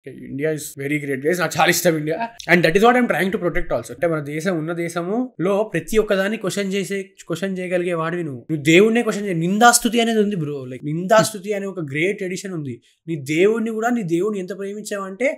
India is very great place, నాకు చాలా ఇష్టం India, and that is what I'm trying to protect also. అంటే మన దేశం ఉన్న దేశములో ప్రతి ఒక్కదాన్ని క్వశ్చన్ చేయగలిగే వాడివి నువ్వు దేవుడినే క్వశ్చన్ చేయ. నిందాస్తుతి అనేది ఉంది బ్రో, లైక్ నిందాస్తుతి అనే ఒక గ్రేట్ ఎడిషన్ ఉంది. నీ దేవుడిని ఎంత ప్రేమించావంటే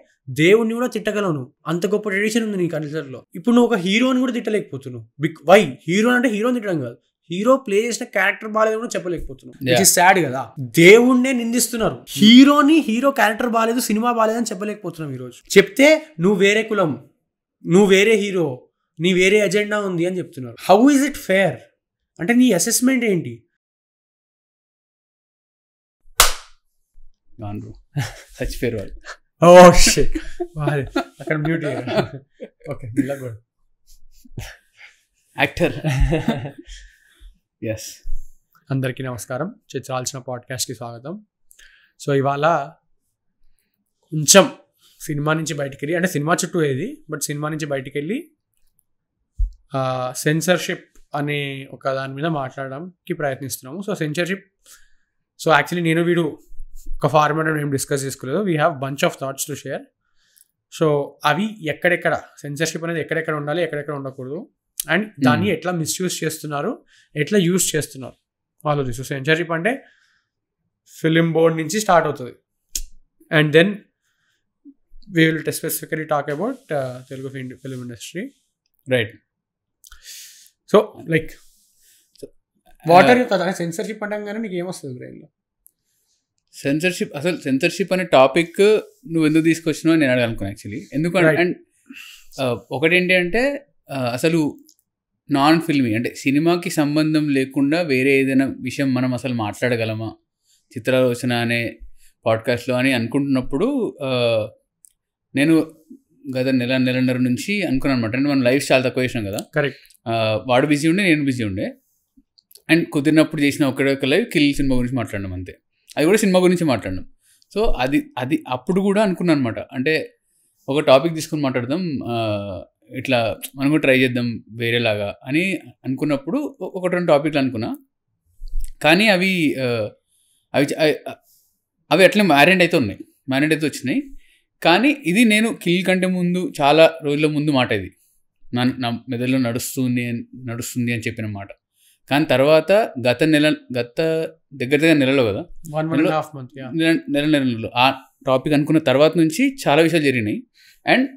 దేవుడిని కూడా తిట్టగలవు నువ్వు, అంత గొప్ప ట్రెడిషన్ ఉంది నీ కల్చర్ లో. ఇప్పుడు నువ్వు ఒక హీరోని కూడా తిట్టలేకపోతున్నావు. వై? హీరో అంటే హీరోని తిట్టడం కాదు, హీరో ప్లే చేసిన క్యారెక్టర్ బాగాలేదు కూడా చెప్పలేకపోతున్నావు. ఇట్ ఈస్ సాడ్ కదా. దేవుణ్ణే నిందిస్తున్నారు, హీరో క్యారెక్టర్ బాగాలేదు, సినిమా బాగాలేదని చెప్పలేకపోతున్నాం ఈరోజు. చెప్తే నువ్వు వేరే కులం, నువ్వు వేరే హీరో, నీ వేరే ఎజెండా ఉంది అని చెప్తున్నారు. How is it fair? అంటే నీ అసెస్మెంట్ ఏంటి? చచ్చిపోయారు వాళ్ళు. అక్కడ మ్యూట్ ఓకే యాక్టర్. ఎస్, అందరికీ నమస్కారం, చర్చాల్సిన పాడ్కాస్ట్కి స్వాగతం. సో ఇవాళ కొంచెం సినిమా నుంచి బయటికి వెళ్ళి, అంటే సినిమా చుట్టూ ఏది బట్ సినిమా నుంచి బయటికి వెళ్ళి సెన్సర్షిప్ అనే ఒక దాని మీద మాట్లాడడానికి ప్రయత్నిస్తున్నాము. సో సెన్సర్షిప్, సో యాక్చువల్లీ నేను వీడు ఒక ఫార్మాట్ ఏం డిస్కస్ చేసుకోలేదు. We have bunch of thoughts to share. So అవి ఎక్కడెక్కడ సెన్సర్షిప్ అనేది ఎక్కడెక్కడ ఉండాలి, ఎక్కడెక్కడ ఉండకూడదు, అండ్ దాన్ని ఎట్లా మిస్యూజ్ చేస్తున్నారు, ఎట్లా యూజ్ చేస్తున్నారు వాళ్ళు. సో సెన్సర్షిప్ అంటే ఫిలిం బోర్డ్ నుంచి స్టార్ట్ అవుతుంది, and then we will specifically talk about Telugu film industry, right? So like what are you thoughts? Censorship అంటాగానే నీకు ఏమొస్తుంది బ్రెయిన్లో? సెన్సర్షిప్, అసలు సెన్సర్షిప్ అనే టాపిక్ నువ్వు ఎందుకు తీసుకొచ్చినావు నేను అడగాలనుకున్నాను యాక్చువల్లీ. ఎందుకంటే అండ్ ఒకటేంటి అంటే అసలు నాన్ ఫిల్మీ అంటే సినిమాకి సంబంధం లేకుండా వేరే ఏదైనా విషయం మనం అసలు మాట్లాడగలమా చిత్రాలోచన అనే పాడ్కాస్ట్లో అని అనుకుంటున్నప్పుడు నేను గత నెలన్నర నుంచి అనుకున్నాను అనమాట. అంటే మనం లైఫ్ చాలా తక్కువ చేసినాం కదా. కరెక్ట్. వాడు బిజీ ఉండే, నేను బిజీ ఉండే, అండ్ కుదిరినప్పుడు చేసిన ఒక లైవ్ కిల్ సినిమా గురించి మాట్లాడడం అంతే. అది కూడా సినిమా గురించి మాట్లాడడం. సో అది అప్పుడు కూడా అనుకున్నాను అనమాట, అంటే ఒక టాపిక్ తీసుకుని మాట్లాడదాం, ఇట్లా మనం కూడా ట్రై చేద్దాం వేరేలాగా అని అనుకున్నప్పుడు ఒకటి రెండు టాపిక్లు అనుకున్నా. కానీ అవి అట్లా మ్యారేండ్ అయితే వచ్చినాయి. కానీ ఇది నేను కిల్ కంటే ముందు చాలా రోజుల ముందు మాట, ఇది నా మెదడులో నడుస్తుంది అని చెప్పిన మాట. కానీ తర్వాత గత దగ్గర నెలలో కదా, నెలలో ఆ టాపిక్ అనుకున్న తర్వాత నుంచి చాలా విషయాలు జరిగినాయి. అండ్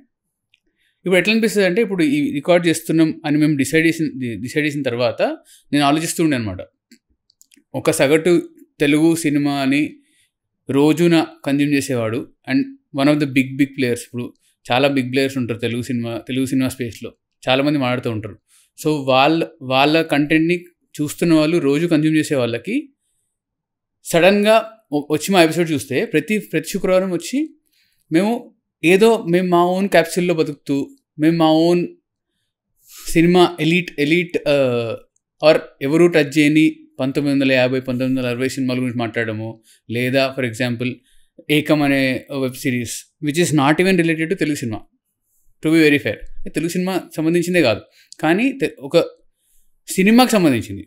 ఇప్పుడు ఎట్లా అనిపిస్తుంది అంటే, ఇప్పుడు ఈ రికార్డ్ చేస్తున్నాం అని మేము డిసైడ్ చేసిన తర్వాత నేను ఆలోచిస్తుండే అనమాట, ఒక సగటు తెలుగు సినిమా అని రోజున కన్జ్యూమ్ చేసేవాడు, and one of the big players, ఇప్పుడు చాలా బిగ్ ప్లేయర్స్ ఉంటారు తెలుగు సినిమా స్పేస్లో, చాలామంది మాట్లాడుతూ ఉంటారు. సో వాళ్ళ కంటెంట్ని చూస్తున్న వాళ్ళు, రోజు కన్జ్యూమ్ చేసే వాళ్ళకి సడన్గా వచ్చి మా ఎపిసోడ్ చూస్తే ప్రతి శుక్రవారం వచ్చి మేము మా ఓన్ క్యాప్సూల్లో బతుకుతూ, మేము మా ఓన్ సినిమా ఎలీట్ ఆర్ ఎవరూ టచ్ చేయని 1950, 1960 సినిమాల గురించి మాట్లాడము, లేదా ఫర్ ఎగ్జాంపుల్ ఏకం అనే web series which is not even related to Telugu cinema, to be very fair. Telugu cinema సంబంధించిందే కాదు, కానీ ఒక సినిమాకి సంబంధించింది.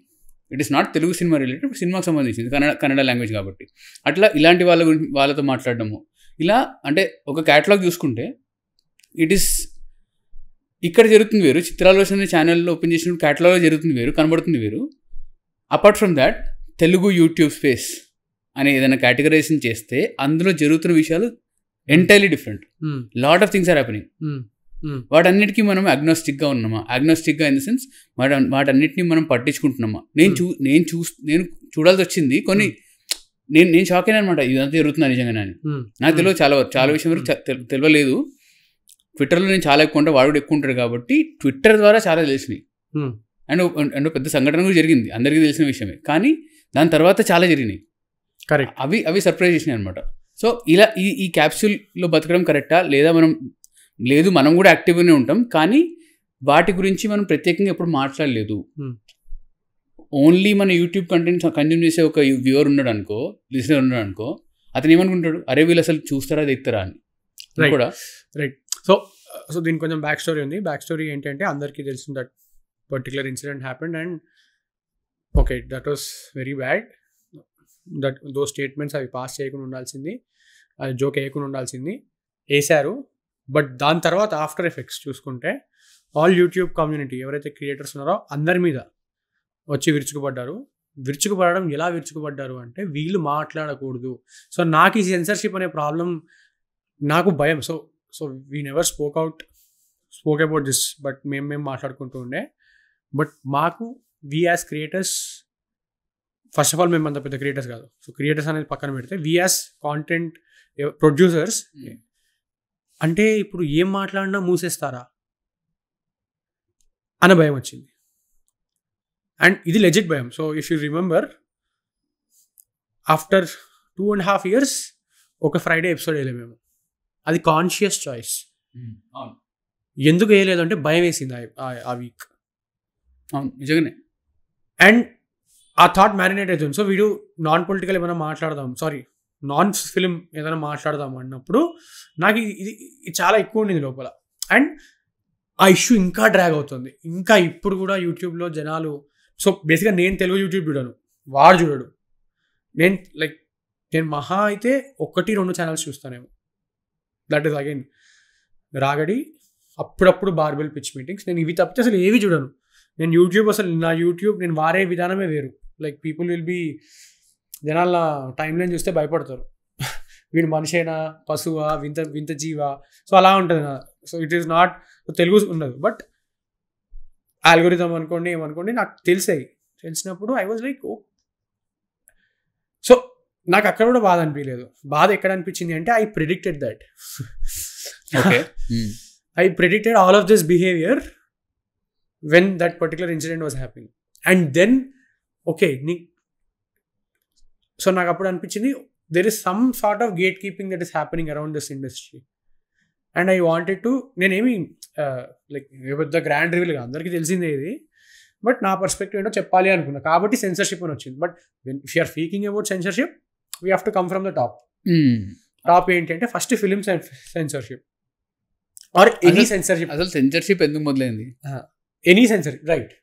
It is not Telugu cinema related, సినిమాకి సంబంధించింది, కన్నడ లాంగ్వేజ్ కాబట్టి. అట్లా ఇలాంటి వాళ్ళతో మాట్లాడడము, ఇలా అంటే ఒక క్యాటలాగ్ చూసుకుంటే ఇట్ ఈస్ ఇక్కడ జరుగుతుంది వేరు, చిత్రాలోచన ఛానల్లో ఓపెన్ చేసిన క్యాటలాగ్లో జరుగుతుంది వేరు, కనబడుతుంది వేరు. Apart from that Telugu YouTube space అనే ఏదైనా కేటగరైజేషన్ చేస్తే అందులో జరుగుతున్న విషయాలు entirely different. Lot of things are happening. వాటన్నిటికీ మనం అగ్నోస్టిక్గా ఉన్నామా? అగ్నోస్టిక్గా ఇన్ ద సెన్స్ వాటన్నిటిని మనం పట్టించుకుంటున్నామా? నేను చూడాల్సి వచ్చింది కొన్ని, నేను షాక్ అయినా అనమాట, ఇదంతా జరుగుతున్నా నిజంగానే అని. నాకు తెలియదు చాలా విషయం వరకు తెలియలేదు. ట్విట్టర్లో నేను చాలా ఎక్కువ ఉంటాను, వాడు ఎక్కువ ఉంటాడు కాబట్టి ట్విట్టర్ ద్వారా చాలా తెలిసినాయి. అండ్ పెద్ద సంఘటన కూడా జరిగింది, అందరికీ తెలిసిన విషయమే, కానీ దాని తర్వాత చాలా జరిగినాయి. కరెక్ట్. అవి సర్ప్రైజ్ చేసినాయి అనమాట. సో ఇలా ఈ క్యాప్సూల్లో బతకడం కరెక్టా లేదా? మనం కూడా యాక్టివ్గానే ఉంటాం, కానీ వాటి గురించి మనం ప్రత్యేకంగా ఎప్పుడు మాట్లాడలేదు. ఓన్లీ మన యూట్యూబ్ కంటెంట్ కన్జ్యూమ్ చేసే ఒక వ్యూవర్ ఉన్నాడు అనుకో, లిసనర్ ఉన్నాడు అనుకో, అతను ఏమనుకుంటాడు, అరే వీళ్ళు అసలు చూస్తారా దిగుతారా అని కూడా. రైట్. సో దీనికి కొంచెం బ్యాక్ స్టోరీ ఉంది. బ్యాక్ స్టోరీ ఏంటంటే, అందరికీ తెలిసిన that particular incident happened and okay, that was very bad. That though statements అవి పాస్ చేయకుండా ఉండాల్సింది, అది జోక్ వేయకుండా ఉండాల్సింది. వేశారు. బట్ దాని తర్వాత ఆఫ్టర్ ఎఫెక్ట్స్ చూసుకుంటే ఆల్ యూట్యూబ్ కమ్యూనిటీ ఎవరైతే క్రియేటర్స్ ఉన్నారో అందరి మీద వచ్చి విరుచుకుపడడం ఎలా విరుచుకుపడ్డారు అంటే వీళ్ళు మాట్లాడకూడదు. సో నాకు ఈ సెన్సర్షిప్ అనే ప్రాబ్లం నాకు భయం. So we never spoke about this, but మేము మాట్లాడుకుంటూ ఉండే. బట్ మాకు we as creators, first of all మేము అంత పెద్ద క్రియేటర్స్ కాదు. సో క్రియేటర్స్ అనేది పక్కన పెడితే వీ యాజ్ కాంటెంట్ ప్రొడ్యూసర్స్ అంటే ఇప్పుడు ఏం మాట్లాడినా మూసేస్తారా అన్న భయం వచ్చింది. అండ్ ఇది లెజిట్ భయం. So if you remember after 2.5 years ఒక ఫ్రైడే ఎపిసోడ్ వేయలేము మేము. అది కాన్షియస్ చాయిస్. ఎందుకు వేయలేదు అంటే భయం వేసింది ఆ వీక్. నిజంగానే. అండ్ ఆ థాట్ మ్యారినేట్ అవుతుంది. సో వీడు నాన్ పొలిటికల్ ఏమైనా మాట్లాడదాం, నాన్ ఫిలిం ఏదైనా మాట్లాడదాం అన్నప్పుడు నాకు ఇది చాలా ఎక్కువ ఉండింది లోపల. అండ్ ఆ ఇష్యూ ఇంకా డ్రాగ్ అవుతుంది. ఇంకా ఇప్పుడు కూడా యూట్యూబ్లో జనాలు, సో బేసిక్గా నేను తెలుగు యూట్యూబ్ చూడను, వాడు చూడడు. నేను మహా అయితే 1-2 ఛానల్స్ చూస్తానేమో. దట్ ఈస్ అగైన్ రాగడి, అప్పుడప్పుడు బార్బెల్ పిచ్ మీటింగ్స్. నేను ఇవి తప్పితే అసలు ఏవి చూడను. నేను యూట్యూబ్ నా యూట్యూబ్ నేను వాడే విధానమే వేరు. లైక్ పీపుల్ విల్ బీ, జనాల టైం లైన్ చూస్తే భయపడతారు. వీడు మనిషేనా, పశువా, వింత జీవా. సో అలా ఉంటుంది నా. So it is not Telugu ఉండదు. బట్ ఆల్గోరిథం అనుకోండి ఏమనుకోండి నాకు తెలిసినప్పుడు ఐ వాజ్ లైక్, సో నాకు అక్కడ కూడా బాధ అనిపించలేదు. బాధ ఎక్కడ అనిపించింది అంటే I predicted that. I predicted all of this behaviour when that particular incident was happening. And then so నాకు అప్పుడు అనిపించింది there is some sort of gate keeping that is happening around this industry. And I wanted to, నేనేమి like పెద్ద grand reveal అందరికీ తెలిసిందే ఇది, but నా perspective ఏంటో చెప్పాలి అనుకున్నా. కాబట్టి సెన్సర్షిప్ అని వచ్చింది. But if you're speaking about censorship we have to come from the top ఏంటి అంటే first film censorship or any censorship. అసలు సెన్సర్షిప్ ఎందుకు మొదలైంది? Any censorship, right.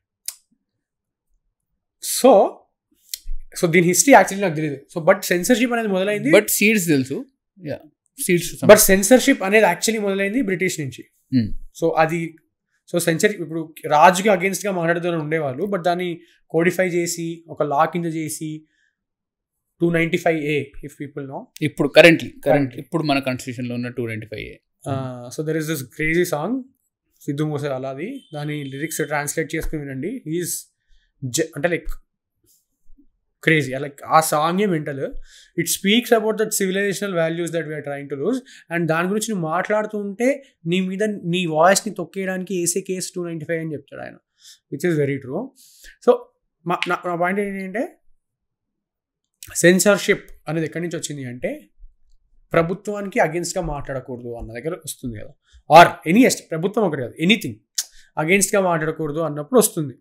సో దీని హిస్టరీ యాక్చువల్లీ నాకు తెలియదు. సో బట్ సెన్సర్షిప్ అనేది మొదలైంది, బట్ సీడ్స్ తెలుసు. బట్ సెన్సర్షిప్ అనేది యాక్చువల్లీ మొదలైంది బ్రిటిష్ నుంచి. సో సెన్సర్షిప్ ఇప్పుడు రాజుకి అగేన్స్ట్ గా మాట్లాడుతూనే ఉండేవాళ్ళు, బట్ దాన్ని కోడిఫై చేసి ఒక లా కింద చేసి 295A ఇఫ్ పీపుల్ నో. ఇప్పుడు కరెంట్లీ ఇప్పుడు మన కాన్స్టిట్యూషన్ లో ఉన్న 295A. So there is this crazy song Sidhu మూసేవాలాది, దాని లిరిక్స్ ట్రాన్స్లేట్ చేసుకుని వినండి. ఈజ్ అంటే లైక్ క్రేజీ, లైక్ ఆ సాంగ్ ఏ mental. It speaks about that civilisational values that we are trying to lose. And దాని గురించి నువ్వు మాట్లాడుతూ ఉంటే నీ మీద నీ వాయిస్ని తొక్కేయడానికి ఏసే కేసు 295 అని చెప్తాడు ఆయన, which is very true. So నా పాయింట్ ఏంటంటే సెన్సార్షిప్ అనేది ఎక్కడి నుంచి వచ్చింది అంటే ప్రభుత్వానికి అగేన్స్ట్గా మాట్లాడకూడదు అన్న దగ్గర వస్తుంది కదా. ఆర్ ప్రభుత్వం ఒకటి కాదు, ఎనీథింగ్ అగేన్స్ట్గా మాట్లాడకూడదు అన్నప్పుడు వస్తుంది.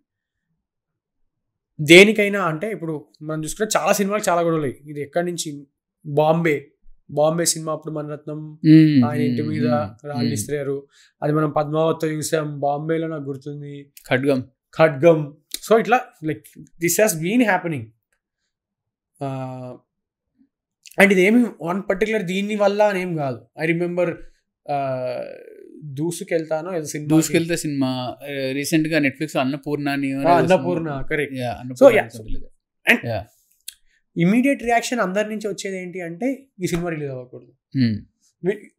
దేనికైనా అంటే ఇప్పుడు మనం చూసుకుంటే చాలా సినిమాలు చాలా గొడవలు. ఇది ఎక్కడి నుంచి, బాంబే సినిమా అప్పుడు మణిరత్నం ఆయన ఇంటి మీద రాళ్ళు ఇస్తారు, అది మనం పద్మావతితో చూసాం. బాంబేలో నాకు గుర్తుంది ఖడ్గం. సో ఇట్లా like this has been happening. And ఇదేమి వన్ పర్టికులర్ దీని వల్ల అనేం కాదు. I remember Dusukeltha cinema recent గా Netflix Annapurna correct. So and immediate reaction అందరి నుంచి వచ్చేది ఏంటి అంటే ఈ సినిమా రిలీజ్ అవ్వకూడదు.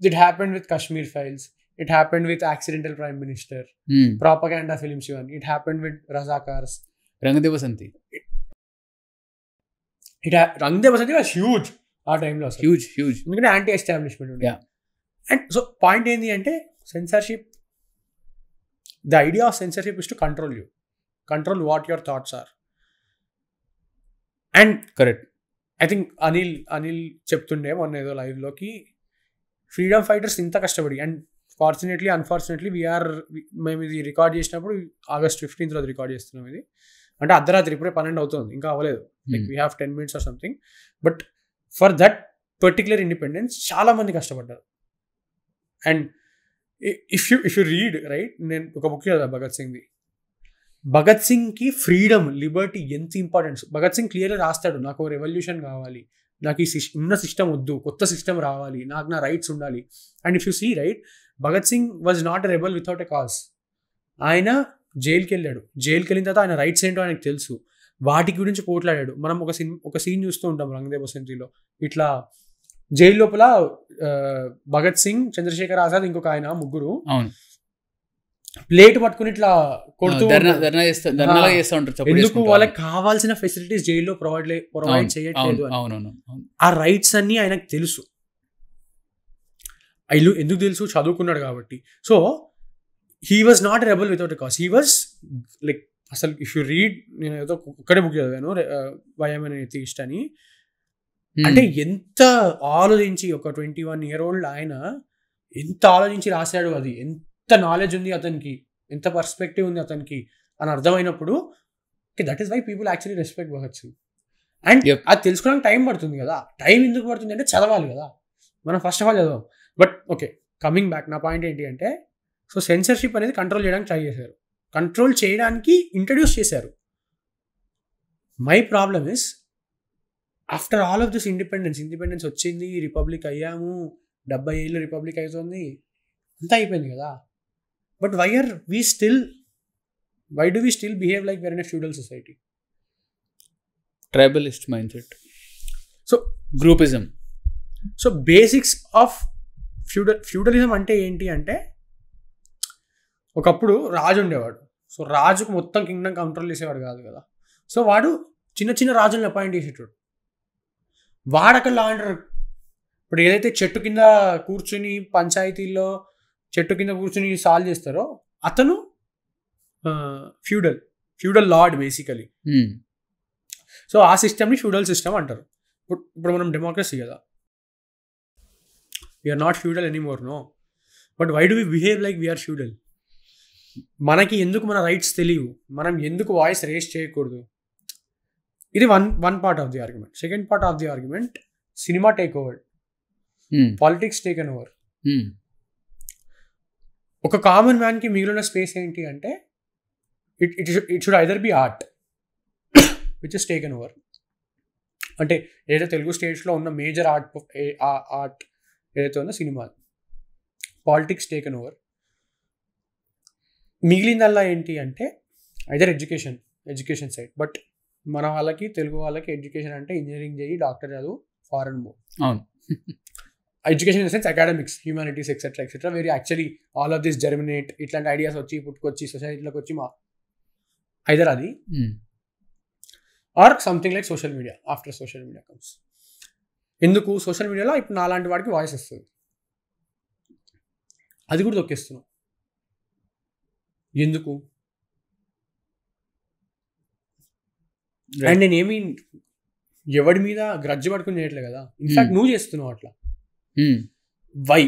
It happened with Kashmir files, it happened with accidental prime minister, propaganda films, it happened with Razakars, Rang De Basanti. Rang De Basanti was huge ఆ టైంలో, హ్యూజ్ ఎందుకంటే యాంటీ ఎస్టాబ్లిష్మెంట్ ఉండే. అండ్ సో పాయింట్ ఏంటి అంటే censorship, the idea of censorship is to control what your thoughts are. And correct, I think Anil చెప్తుండే మొన్న ఏదో లైవ్లోకి, ఫ్రీడమ్ ఫైటర్స్ ఇంత కష్టపడి, అండ్ ఫార్చునేట్లీ అన్ఫార్చునేట్లీ మేము ఇది రికార్డ్ చేసినప్పుడు August 15th రికార్డ్ చేస్తున్నాం. ఇది అంటే అర్ధరాత్రి, ఇప్పుడే 12 అవుతుంది, ఇంకా అవ్వలేదు. Like we have 10 minutes or something. But for that particular independence చాలా మంది కష్టపడ్డారు. And if you read write, నేను ఒక బుక్ చదివా భగత్ సింగ్కి ఫ్రీడమ్, లిబర్టీ ఎంత ఇంపార్టెన్స్. భగత్ సింగ్ క్లియర్గా రాస్తాడు, నాకు రెవల్యూషన్ కావాలి, నాకు ఈ ఉన్న సిస్టమ్ వద్దు, కొత్త సిస్టమ్ రావాలి, నాకు నా రైట్స్ ఉండాలి. And if you see right, Bhagat Singh was not a rebel without a cause. ఆయన జైలుకి వెళ్ళాడు, జైలుకి వెళ్ళిన తర్వాత ఆయన రైట్స్ ఏంటో ఆయనకు తెలుసు, వాటి గురించి పోట్లాడాడు. మనం ఒక సీన్ చూస్తూ ఉంటాం రంగదే బసంతిలో, ఇట్లా జైలు లోపల భగత్ సింగ్, చంద్రశేఖర్ ఆజాద్, ఇంకొక ఆయన, ముగ్గురు ప్లేట్ పట్టుకుని ఇట్లా కొడుతూ ఎందుకు వాళ్ళకి కావాల్సిన ఫెసిలిటీస్ జైల్లో ప్రొవైడ్ చేయట్లేదు. ఆ రైట్స్ అన్ని ఆయనకు తెలుసు. ఎందుకు తెలుసు? చదువుకున్నాడు కాబట్టి. So he was not rebel without a cause. He was like, అసలు ఇఫ్ యూ రీడ్, నేను ఏదో ఒక్కడే బుక్ చదివాను, వయమనే ఎథిస్ట్ అని. అంటే ఎంత ఆలోచించి, ఒక 21 year old ఆయన ఎంత ఆలోచించి రాశాడు, అది ఎంత నాలెడ్జ్ ఉంది అతనికి, ఎంత పర్స్పెక్టివ్ ఉంది అతనికి అని అర్థమైనప్పుడు, that is why people actually respect Bhagat Singh. And అది తెలుసుకోవడానికి టైం పడుతుంది కదా. టైం ఎందుకు పడుతుంది అంటే చదవాలి కదా, మనం ఫస్ట్ ఆఫ్ ఆల్ చదవం. బట్ ఓకే, కమింగ్ బ్యాక్, నా పాయింట్ ఏంటి అంటే, సో సెన్సర్షిప్ అనేది కంట్రోల్ చేయడానికి ట్రై చేశారు, కంట్రోల్ చేయడానికి ఇంట్రడ్యూస్ చేశారు. My problem is, after all of this independence వచ్చింది, రిపబ్లిక్ అయ్యాము, 70 ఏళ్ళు రిపబ్లిక్ అవుతుంది, అంతా అయిపోయింది కదా. But why do we still behave like we're in a feudal society? Tribalist mindset, so groupism. So basics of feudalism అంటే ఏంటి అంటే, ఒకప్పుడు రాజు ఉండేవాడు. సో రాజుకు మొత్తం కింగ్డమ్ కంట్రోల్ చేసేవాడు కాదు కదా. సో వాడు చిన్న చిన్న రాజులను అపాయింట్ చేసేటాడు. వాడక్కడ లా అండ్ ఆర్డర్, ఇప్పుడు ఏదైతే చెట్టు కింద కూర్చుని పంచాయతీల్లో చెట్టు కింద కూర్చుని సాల్వ్ చేస్తారో అతను ఫ్యూడల్ లార్డ్ బేసికలీ. సో ఆ సిస్టమ్ని ఫ్యూడల్ సిస్టమ్ అంటారు. ఇప్పుడు మనం డెమోక్రసీ కదా, we're not feudal anymore, no. But why do we behave like we're feudal? మనకి ఎందుకు మన రైట్స్ తెలియవు, మనం ఎందుకు వాయిస్ రేస్ చేయకూడదు? ఇది one part of the argument. Second part of the argument, cinema take over, politics taken over. ఒక common మ్యాన్కి మిగిలిన స్పేస్ ఏంటి అంటే, it should either B art which is taken over. అంటే ఏదైతే తెలుగు స్టేట్స్లో ఉన్న మేజర్ ఆర్ట్ ఏదైతే ఉందో సినిమా, పాలిటిక్స్ టేకెన్ ఓవర్. మిగిలిందల్లా ఏంటి అంటే ఐదర్ ఎడ్యుకేషన్ సైడ్. బట్ మన వాళ్ళకి, తెలుగు వాళ్ళకి ఎడ్యుకేషన్ అంటే ఇంజనీరింగ్ చేయి, డాక్టర్ చదువు, ఫారెన్ మూవ్. అవును, education in the sense academics, humanities etcetera very actually all of this germinate, ఇట్లాంటి ఐడియాస్ వచ్చి పుట్టుకొచ్చి సొసైటీలోకి వచ్చి ఐదర్ అది or something like social media. After social media comes. ఎందుకు సోషల్ మీడియాలో ఇప్పుడు నాలాంటి వాడికి వాయిస్ వస్తుంది, అది కూడా తొక్కేస్తున్నాం. ఎందుకు? అండ్ నేనేమి ఎవడి మీద గ్రడ్జ్ పడుకుని చేయట్లేదు కదా. ఇన్ఫాక్ట్ నువ్వు చేస్తున్నావు అట్లా. Why?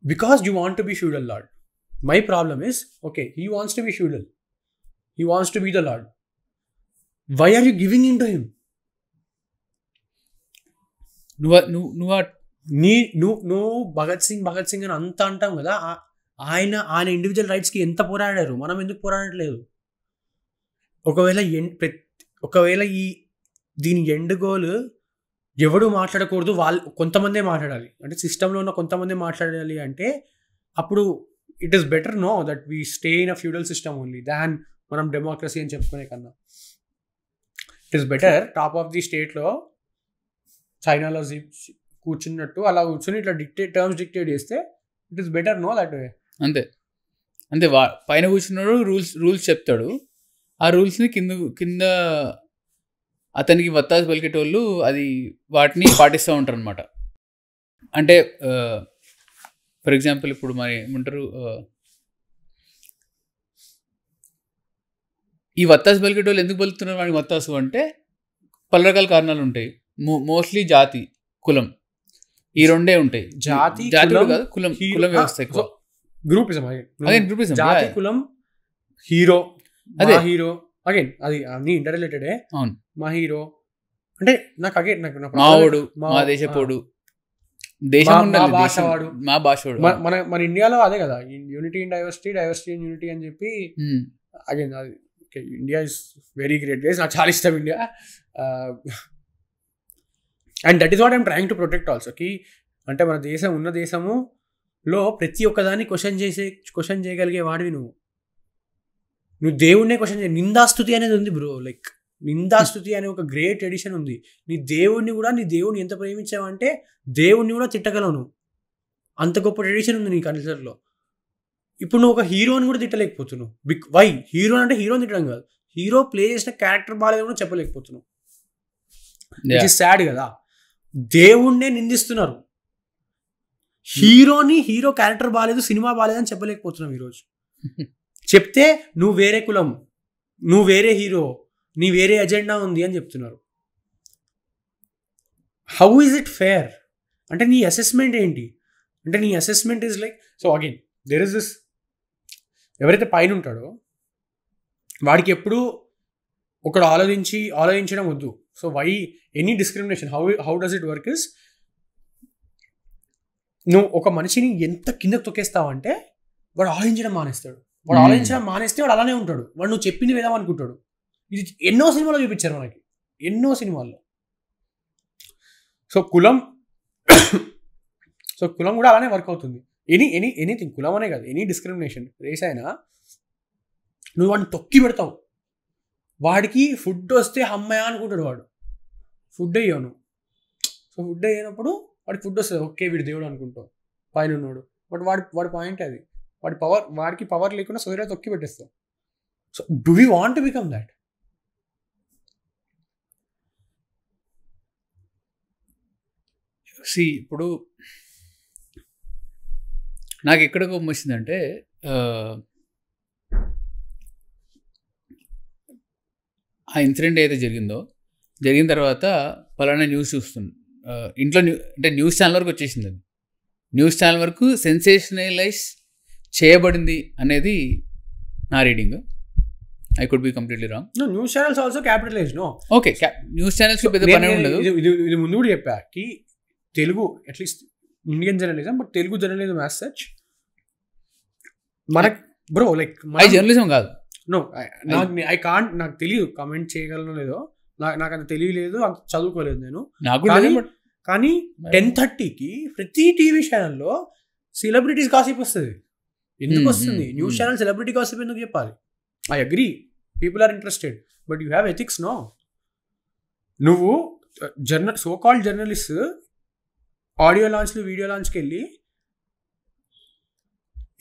Because you want to be feudal lord. My problem is, okay, he wants to be feudal, he wants to be the lord. Why are you giving in to him? నువ్వు భగత్ సింగ్ అని అంత అంటాం కదా. ఆయన individual రైట్స్కి ఎంత పోరాడారు, మనం ఎందుకు పోరాడట్లేదు? ఒకవేళ దీని ఎండ్ గోల్ ఎవడు మాట్లాడకూడదు, కొంతమందే మాట్లాడాలి అంటే, సిస్టంలో ఉన్న కొంతమందే మాట్లాడాలి అంటే, అప్పుడు it is better no that we stay in a feudal system only than మనం డెమోక్రసీ అని చెప్పుకునే కన్నా. It is better top of the స్టేట్లో చైనాలో కూర్చున్నట్టు అలా కూర్చొని ఇట్లా టర్మ్స్ డిక్టేట్ చేస్తే it is better no that way. అంతే పైన కూర్చున్నాడు, రూల్స్ చెప్తాడు, ఆ రూల్స్ని కింద అతనికి వత్తాసు పలికేటోళ్ళు అది వాటిని పాటిస్తూ ఉంటారు అనమాట. అంటే ఫర్ ఎగ్జాంపుల్ ఇప్పుడు మరి ఏమంటారు, ఈ వత్తాసు పలికేటోళ్ళు ఎందుకు పలుకుతున్నారు వాడికి వత్తాసు అంటే పలు రకాల కారణాలు ఉంటాయి. మోస్ట్లీ జాతి, కులం, ఈ రెండే ఉంటాయి. జాతి కాదు, కులం వ్యవస్థ ఎక్కువ. గ్రూపిజం, జాతి, కులం, హీరో, అదే హీరో అగైన్ అది అన్ని ఇంటర్ రిలేటెడే. అవును, మా హీరో అంటే నాకు మావోడు, మా దేశపోడు, దేశం భాషవాడు, మా భాషవాడు. మన ఇండియాలో అదే కదా, unity in diversity, diversity in unity అని చెప్పి అగైన్ అది okay, India is very great place, నాకు చాలా ఇష్టం India. And that is what I'm trying to protect also. కి అంటే మన దేశం ఉన్న దేశములో ప్రతి ఒక్కదాన్ని క్వశ్చన్ చేయగలిగే వాడివి నువ్వు దేవుణ్ణే క్వశ్చన్ చేయ. నిందాస్తుతి అనేది ఉంది బ్రో, లైక్ నిందాస్తుతి అనే ఒక గ్రేట్ ఎడిషన్ ఉంది. నీ దేవుణ్ణి ఎంత ప్రేమించావంటే దేవుణ్ణి కూడా తిట్టగలవు నువ్వు, అంత గొప్ప ట్రెడిషన్ ఉంది నీ కల్చర్లో. ఇప్పుడు నువ్వు ఒక హీరోని కూడా తిట్టలేకపోతున్నావు. వై? హీరో అంటే హీరోని తిట్టడం కాదు, హీరో ప్లే చేసిన క్యారెక్టర్ బాగాలేదు కూడా చెప్పలేకపోతున్నావు. విచ్ ఇస్ సాడ్ కదా. దేవుణ్ణే నిందిస్తున్నారు, హీరో క్యారెక్టర్ బాగాలేదు, సినిమా బాగాలేదు అని చెప్పలేకపోతున్నాం ఈరోజు. చెప్తే నువ్వు వేరే కులం, నువ్వు వేరే హీరో, నీ వేరే ఎజెండా ఉంది అని చెప్తున్నారు. How is it fair? అంటే నీ అసెస్మెంట్ ఏంటి? అంటే నీ assessment is like, so again there is this, ఎవరైతే పైన ఉంటాడో వాడికి ఎప్పుడు ఒకడు ఆలోచించడం వద్దు. So why any discrimination, how does it work is, నువ్వు ఒక మనిషిని ఎంత కిందకు తొక్కేస్తావంటే వాడు ఆలోచించడం మానేస్తాడు. వాడు ఆలోచించడం మానేస్తే వాడు అలానే ఉంటాడు, వాడు నువ్వు చెప్పింది వేదాం అనుకుంటాడు. ఇది ఎన్నో సినిమాలో చూపించారు మనకి, ఎన్నో సినిమాల్లో. సో కులం కూడా అలానే వర్క్ అవుతుంది. ఎనీథింగ్, కులం అనే కాదు, ఎనీ డిస్క్రిమినేషన్, రేస్ అయినా నువ్వు వాడిని తొక్కి పెడతావు. వాడికి ఫుడ్ వస్తే అమ్మాయి అనుకుంటాడు, వాడు ఫుడ్ అయ్యావు నువ్వు. సో ఫుడ్ అయ్యినప్పుడు వాడికి ఫుడ్ వస్తుంది, ఓకే వీడు దేవుడు అనుకుంటావు పైన ఉన్నాడు. బట్ వాడి పాయింట్ అది, వాడికి పవర్ లేకుండా సొదరా తొక్కి పెట్టేస్తావు. So do we want to become that? ఇప్పుడు నాకు ఎక్కడ కోపం వచ్చిందంటే, ఆ ఇన్సిడెంట్ ఏదైతే జరిగిన తర్వాత పలానా న్యూస్ చూస్తుంది ఇంట్లో, అంటే న్యూస్ ఛానల్ వరకు వచ్చేసింది. అది న్యూస్ ఛానల్ వరకు సెన్సేషనలైజ్ చేయబడింది అనేది నా reading. I could be completely wrong. News channels also capitalise. Okay, news channels పెద్ద పని ఉండదు. ఇది ముందు కూడా చెప్పా కి Telugu at least Indian journalism, but Telugu journalism as such మనకు బ్రో లైక్ జర్నలిజం కాదు. నో నాకు తెలియదు, కామెంట్ చేయగలను లేదో, నాకు అంత తెలియలేదు, అంత చదువుకోలేదు నేను. కానీ 10:30కి ప్రతి టీవీ ఛానల్లో సెలబ్రిటీస్ గాసిప్ వస్తుంది. ఎందుకు వస్తుంది? న్యూస్ ఛానల్ సెలబ్రిటీ గాసిప్ ఎందుకు చెప్పాలి? I agree, people are interested, but you have ethics no. నువ్వు సో కాల్డ్ జర్నలిస్ట్ ఆడియో లాంచ్లు, వీడియో లాంచ్కి వెళ్ళి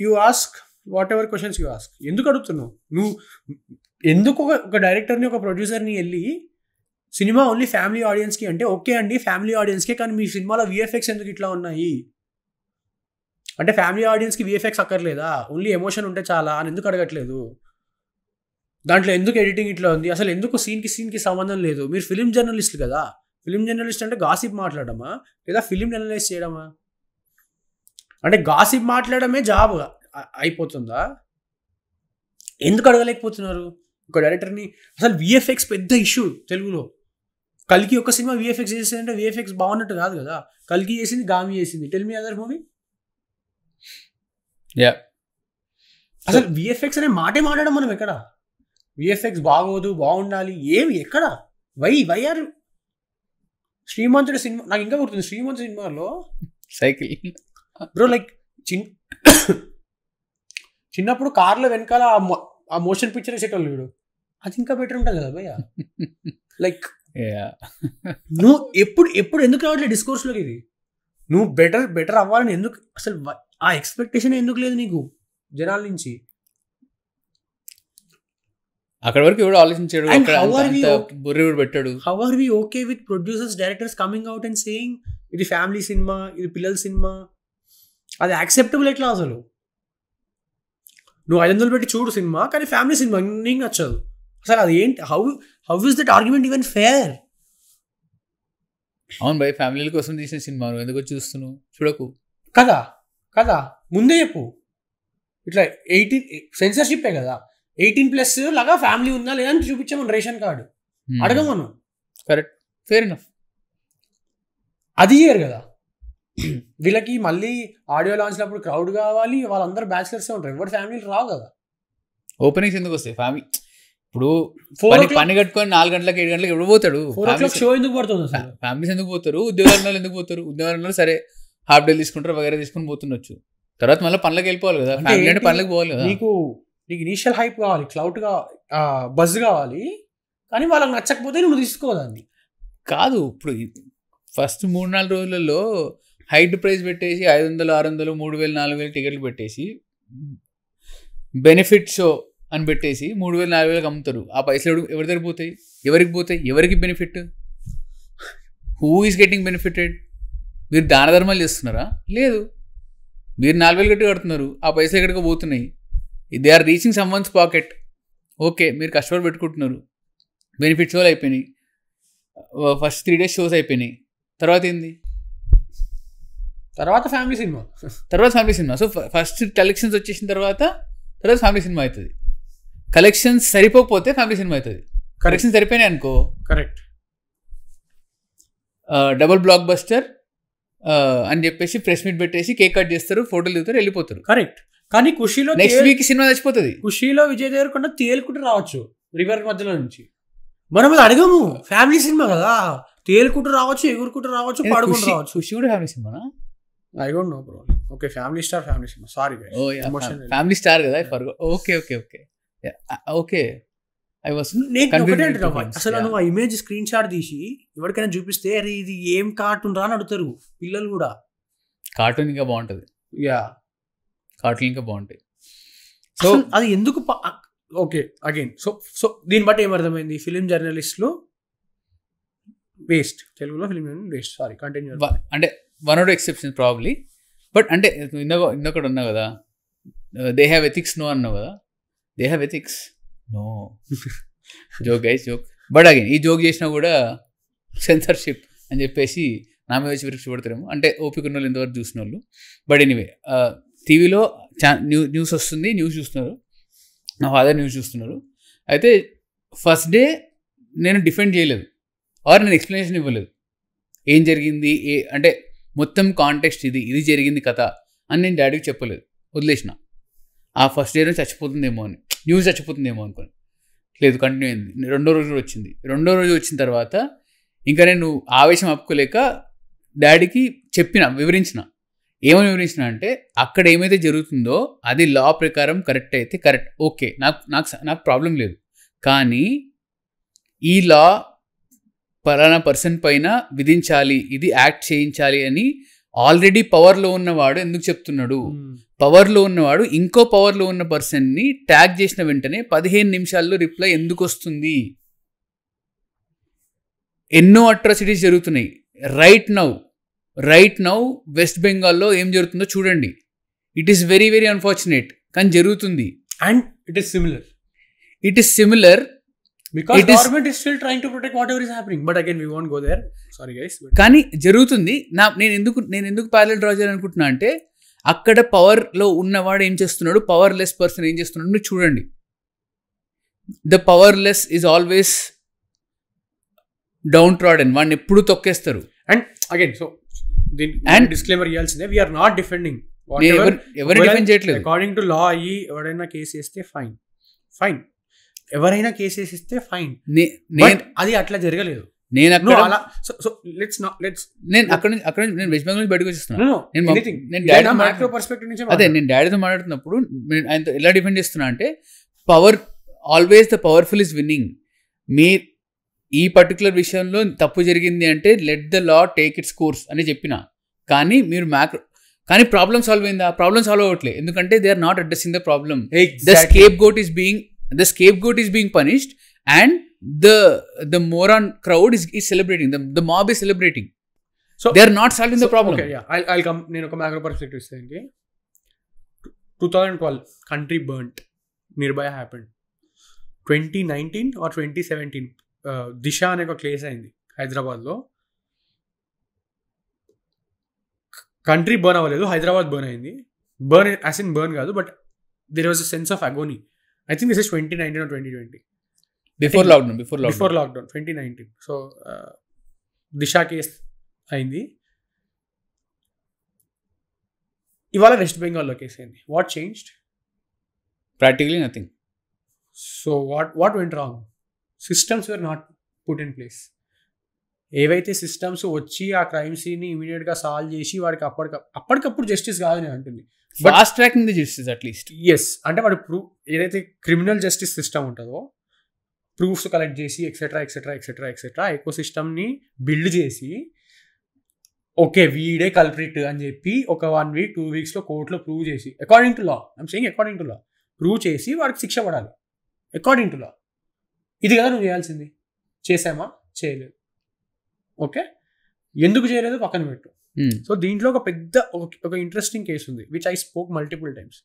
you ask whatever questions you ask. ఎందుకు అడుగుతున్నావు నువ్వు? ఎందుకు ఒక డైరెక్టర్ని, ఒక ప్రొడ్యూసర్ని వెళ్ళి సినిమా ఓన్లీ ఫ్యామిలీ ఆడియన్స్కి అంటే, ఓకే అండి ఫ్యామిలీ ఆడియన్స్కే, కానీ మీ సినిమాలో విఎఫ్ఎక్స్ ఎందుకు ఇట్లా ఉన్నాయి అంటే, ఫ్యామిలీ ఆడియన్స్కి విఎఫ్ఎక్స్ అక్కర్లేదా, ఓన్లీ ఎమోషన్ ఉంటే చాలా అని ఎందుకు అడగట్లేదు? దాంట్లో ఎందుకు ఎడిటింగ్ ఇట్లా ఉంది, అసలు ఎందుకు సీన్కి సంబంధం లేదు? మీరు ఫిలిం జర్నలిస్ట్ కదా. ఫిలిం జర్నలిస్ట్ అంటే గాసిప్ మాట్లాడమా లేదా ఫిలిం అనలైజ్ చేయడమా? అంటే గాసిప్ మాట్లాడమే జాబ్ అయిపోతుందా? ఎందుకు అడగలేకపోతున్నారు ఒక డైరెక్టర్ని? అసలు విఎఫ్ఎక్స్ పెద్ద ఇష్యూ తెలుగులో. కల్కి ఒక సినిమా విఎఫ్ఎక్స్ చేసిందంటే విఎఫ్ఎక్స్ బాగున్నట్టు కాదు కదా. కల్కి చేసింది, గామి చేసింది, టెల్ మీ అదర్ మూవీ. అసలు విఎఫ్ఎక్స్ అనే మాటే మాట్లాడడం మనం ఎక్కడ? విఎఫ్ఎక్స్ బాగోదు, బాగుండాలి, ఏమి ఎక్కడ? వై ఆర్ శ్రీమంతుడు సినిమా నాకు ఇంకా గుర్తుంది. శ్రీమంతుడు సినిమాలో సైకిల్ బ్రో లైక్ చిన్నప్పుడు కార్లో వెనకాల ఆ మోషన్ పిక్చర్ వేసేటోళ్ళు వీడు, అది ఇంకా బెటర్ ఉంటుంది కదా భయ్య. లైక్ నువ్వు ఎప్పుడు ఎందుకు రావట్లేదు డిస్కోర్స్లోకి? ఇది నువ్వు బెటర్ అవ్వాలని ఎందుకు, అసలు ఆ ఎక్స్పెక్టేషన్ ఎందుకు లేదు నీకు జనాల నుంచి? అక్కడ వరకు ఎవడు ఆలోచించాడు, పెట్టాడు. How are we okay with producers, directors coming out and saying ఇది ఫ్యామిలీ సినిమా, ఇది పిల్లల సినిమా? అది యాక్సెప్టబుల్ ఎట్లా అసలు? నువ్వు 500 పెట్టి చూడు సినిమా, కానీ ఫ్యామిలీ సినిమా నీకు నచ్చదు. అసలు అది ఏంటి? How is that argument even fair? అవును భయ్, ఫ్యామిలీల కోసం తీసిన సినిమా నువ్వు ఎందుకు చూస్తున్నావు? చూడకు కదా ముందే చెప్పు. ఇట్లా 18 సెన్సర్షిప్పే కదా, 18+ లాగా ఫ్యామిలీ ఉందా లేదా అని చూపించామని రేషన్ కార్డు అడగమను. Correct, fair enough. అది చేయరు కదా. వీళ్ళకి మళ్ళీ ఆడియో లాంచ్లప్పుడు క్రౌడ్ కావాలి, వాళ్ళందరూ బ్యాచిలర్సే ఉంటారు, ఎవరి ఫ్యామిలీలు రావు కదా. ఓపెనింగ్స్ ఎందుకు వస్తాయి? ఫ్యామిలీ ఇప్పుడు 4 o'clock పని కట్టుకొని 4 గంటలకు 7 గంటలకు ఎవరు పోతాడు? 4 o'clock షో ఎందుకు పడుతుంది అసలు? ఫ్యామిలీస్ ఎందుకు పోతారు? ఉద్యోగాలు ఎందుకు పోతారు? ఉద్యోగాలు సరే హాఫ్ డే తీసుకుంటారు వగైరా తీసుకుని పోతుండొచ్చు. తర్వాత మళ్ళీ పనులకు వెళ్ళిపోవాలి కదా, ఫ్యామిలీ అంటే పనులకు పోవాలి కదా. నీకు ఇనీషియల్ హైప్ కావాలి, క్లౌడ్గా బజ్ కావాలి, కానీ వాళ్ళకి నచ్చకపోతే నువ్వు తీసుకోదాన్ని కాదు. ఇప్పుడు ఫస్ట్ 3-4 రోజులలో హైట్ ప్రైస్ పెట్టేసి 500, 600, 3000, 4000 టికెట్లు పెట్టేసి బెనిఫిట్ షో అని పెట్టేసి 3000, 4000 అమ్ముతారు. ఆ పైసలు ఎవరి దగ్గర పోతాయి? ఎవరికి పోతాయి? ఎవరికి benefit? Who is getting benefited? మీరు దాన ధర్మాలు చేస్తున్నారా? లేదు. మీరు 4000 గట్టి కడుతున్నారు, ఆ పైసలు ఎక్కడికి పోతున్నాయి? They are reaching someone's pocket. Okay, మీరు కష్టపడి పెట్టుకుంటున్నారు, బెనిఫిట్ షోలు అయిపోయినాయి, ఫస్ట్ 3 days షోస్ అయిపోయినాయి, తర్వాత ఏంది? తర్వాత family cinema. So first collections వచ్చేసిన తర్వాత ఫ్యామిలీ సినిమా అవుతుంది. కలెక్షన్స్ సరిపోకపోతే ఫ్యామిలీ సినిమా అవుతుంది. కలెక్షన్స్ సరిపోయినాయి అనుకో, కరెక్ట్, డబుల్ బ్లాక్ బస్టర్ అని చెప్పేసి ప్రెస్ మీట్ పెట్టేసి కేక్ కట్ చేస్తారు, ఫోటోలు దిగుతారు, వెళ్ళిపోతారు. కరెక్ట్. కానీ ఖుషీలో నెక్స్ట్ వీక్ సినిమా చచ్చిపోతుంది. ఖుషీలో విజయ్ దేవరకొండ తేలుకుంటూ రావచ్చు రివర్ మధ్యలో నుంచి. మనం అది అడగము, ఫ్యామిలీ సినిమా కదా, తేలుకుంటూ రావచ్చు, ఎగురుకుంటూ రావచ్చు, పాడుకుంటూ రావచ్చు. ఖుషి కూడా ఫ్యామిలీ సినిమానా? I don't know bro. Okay, family star cinema. Sorry guys, family star కదా. Okay okay okay okay. అసలు నువ్వు ఆ ఇమేజ్ స్క్రీన్ షాట్ తీసి ఎవరికైనా చూపిస్తే అరే ఇది ఏం కార్టూన్ రా అని అడుగుతారు పిల్లలు కూడా. కార్టూన్ ఇంకా బాగుంటుంది. కార్టూన్ ఇంకా బాగుంటాయి. సో అది ఎందుకు? ఓకే, అగైన్ సో దీన్ని బట్టి ఏమర్థమైంది? ఫిలిం జర్నలిస్టులు వేస్ట్. తెలుగులో ఫిలిం వేస్ట్. Sorry, continue. అంటే 1 or 2 exceptions ప్రాబ్లీ. బట్ అంటే ఇంకొకటి ఉన్నావు కదా, దే హ్యావ్ ఎథిక్స్ నో అన్నావు కదా. They have ethics no. Joke guys, joke. But again ఈ జోక్ చేసినా కూడా సెన్సర్షిప్ అని చెప్పేసి నా మీద వచ్చి విరిచి పడతారేమో, అంటే ఓపిక ఉన్న వాళ్ళు ఇంతవరకు చూసిన వాళ్ళు. బట్ ఎనీవే, టీవీలో న్యూస్ వస్తుంది, న్యూస్ చూస్తున్నారు, నా ఫాదర్ న్యూస్ చూస్తున్నారు. అయితే ఫస్ట్ డే నేను డిఫెండ్ చేయలేదు, నేను ఎక్స్ప్లెనేషన్ ఇవ్వలేదు. ఏం జరిగింది అంటే మొత్తం కాంటెక్స్ట్ ఇది జరిగింది కథ అని నేను డాడీకి చెప్పలేదు, వదిలేసిన. ఆ ఫస్ట్ డే చచ్చిపోతుందేమో అని, న్యూస్ చచ్చిపోతుందేమో అనుకోని. లేదు, కంటిన్యూ అయింది. రెండో రోజు వచ్చిన తర్వాత ఇంకా నేను ఆవేశం ఆపుకోలేక డాడీకి వివరించిన. ఏమని వివరించిన అంటే, అక్కడ ఏమైతే జరుగుతుందో అది లా ప్రకారం కరెక్ట్ అయితే కరెక్ట్, ఓకే, నాకు ప్రాబ్లం లేదు. కానీ ఈ లా పలానా పర్సన్ పైన విధించాలి, ఇది యాక్ట్ చేయించాలి అని ఆల్రెడీ పవర్లో ఉన్నవాడు ఎందుకు చెప్తున్నాడు? పవర్లో ఉన్నవాడు ఇంకో పవర్లో ఉన్న పర్సన్ని ట్యాగ్ చేసిన వెంటనే 15 నిమిషాల్లో రిప్లై ఎందుకు వస్తుంది? ఎన్నో అట్రాసిటీస్ జరుగుతున్నాయి. రైట్ నౌ వెస్ట్ బెంగాల్లో ఏం జరుగుతుందో చూడండి. It is very very unfortunate, కానీ జరుగుతుంది. And it is similar because government is still trying to protect whatever is happening, but again we won't go there, sorry guys. కానీ జరుగుతుంది. నేను ఎందుకు ప్యారలల్ డ్రా చేయాలనుకుంటున్నా అంటే, అక్కడ పవర్లో ఉన్నవాడు ఏం చేస్తున్నాడు, పవర్లెస్ పర్సన్ ఏం చేస్తున్నాడు మీరు చూడండి. The powerless is always down trodden, వాడిని ఎప్పుడు తొక్కేస్తారు. అండ్ అగైన్ సో దీని డిస్క్లైమర్ ఇవ్వాల్సిందే, వీఆర్ నాట్ డిఫెండింగ్, ఎవరిని డిఫెండ్ చేయట్లేదు. అకార్డింగ్ టు లా అయ్యి ఎవరైనా కేసు వేస్తే ఫైన్, ఎవరైనా కేసెస్ ఇస్తే ఫైన్. అది అట్లా జరగలేదు. నేను అక్కడ నేను వెస్ట్ బెంగాల్ నుంచి బయటకు వచ్చేస్తున్నాను. అదే నేను డాడీతో మాట్లాడుతున్నప్పుడు ఆయనతో ఎలా డిఫెండ్ చేస్తున్నా అంటే, power always the powerful is winning. ఈ పర్టికులర్ విషయంలో తప్పు జరిగింది అంటే let the law take its course అని చెప్పిన. కానీ మీరు కానీ ప్రాబ్లమ్ సాల్వ్ అయిందా? ప్రాబ్లమ్ సాల్వ్ అవ్వట్లేదు, ఎందుకంటే they are not addressing the problem. The scapegoat is being punished and the moron crowd is celebrating, the mob is celebrating, so they are not solving the problem. Okay, yeah, I'll come. నేను ఒక macro perspective ఇస్తానండి. 2012 country burnt, Nirbhaya happened. 2019 or 2017 దిశ అనే ఒక case అయింది హైదరాబాద్లో. Country burn అవ్వలేదు, Hyderabad burn అయింది. Burn కాదు, but there was a sense of agony. I think this is 2019 or 2020. Before lockdown. 2019. So, Disha case అయింది. ఇవాళ వెస్ట్ బెంగాల్లో కేసు అయింది. What changed? Practically nothing. So what went wrong? Systems were not put in place. ఏవైతే systems వచ్చి ఆ crime సీన్ని ఇమీడియట్గా solve చేసి వాడికి అప్పటికప్పుడు జస్టిస్ కాదని అంటుంది. Fast tracking the justice at least. Yes, అంటే వాడు ఏదైతే క్రిమినల్ జస్టిస్ సిస్టమ్ ఉంటుందో ప్రూఫ్స్ కలెక్ట్ చేసి ఎక్సెట్రా ఎకో సిస్టమ్ని బిల్డ్ చేసి ఓకే వీడే కల్ప్రిట్ అని చెప్పి ఒక 1 week 2 weeks కోర్టులో ప్రూవ్ చేసి according to law, I'm saying according to law prove చేసి వాడికి శిక్ష పడాలి అకార్డింగ్ టు లా. ఇది కదా నువ్వు చేయాల్సింది. చేసామా? చేయలేదు. ఓకే, ఎందుకు చేయలేదు పక్కన పెట్టు. సో దీంట్లో ఒక పెద్ద ఒక ఇంట్రెస్టింగ్ కేసు ఉంది which I spoke multiple times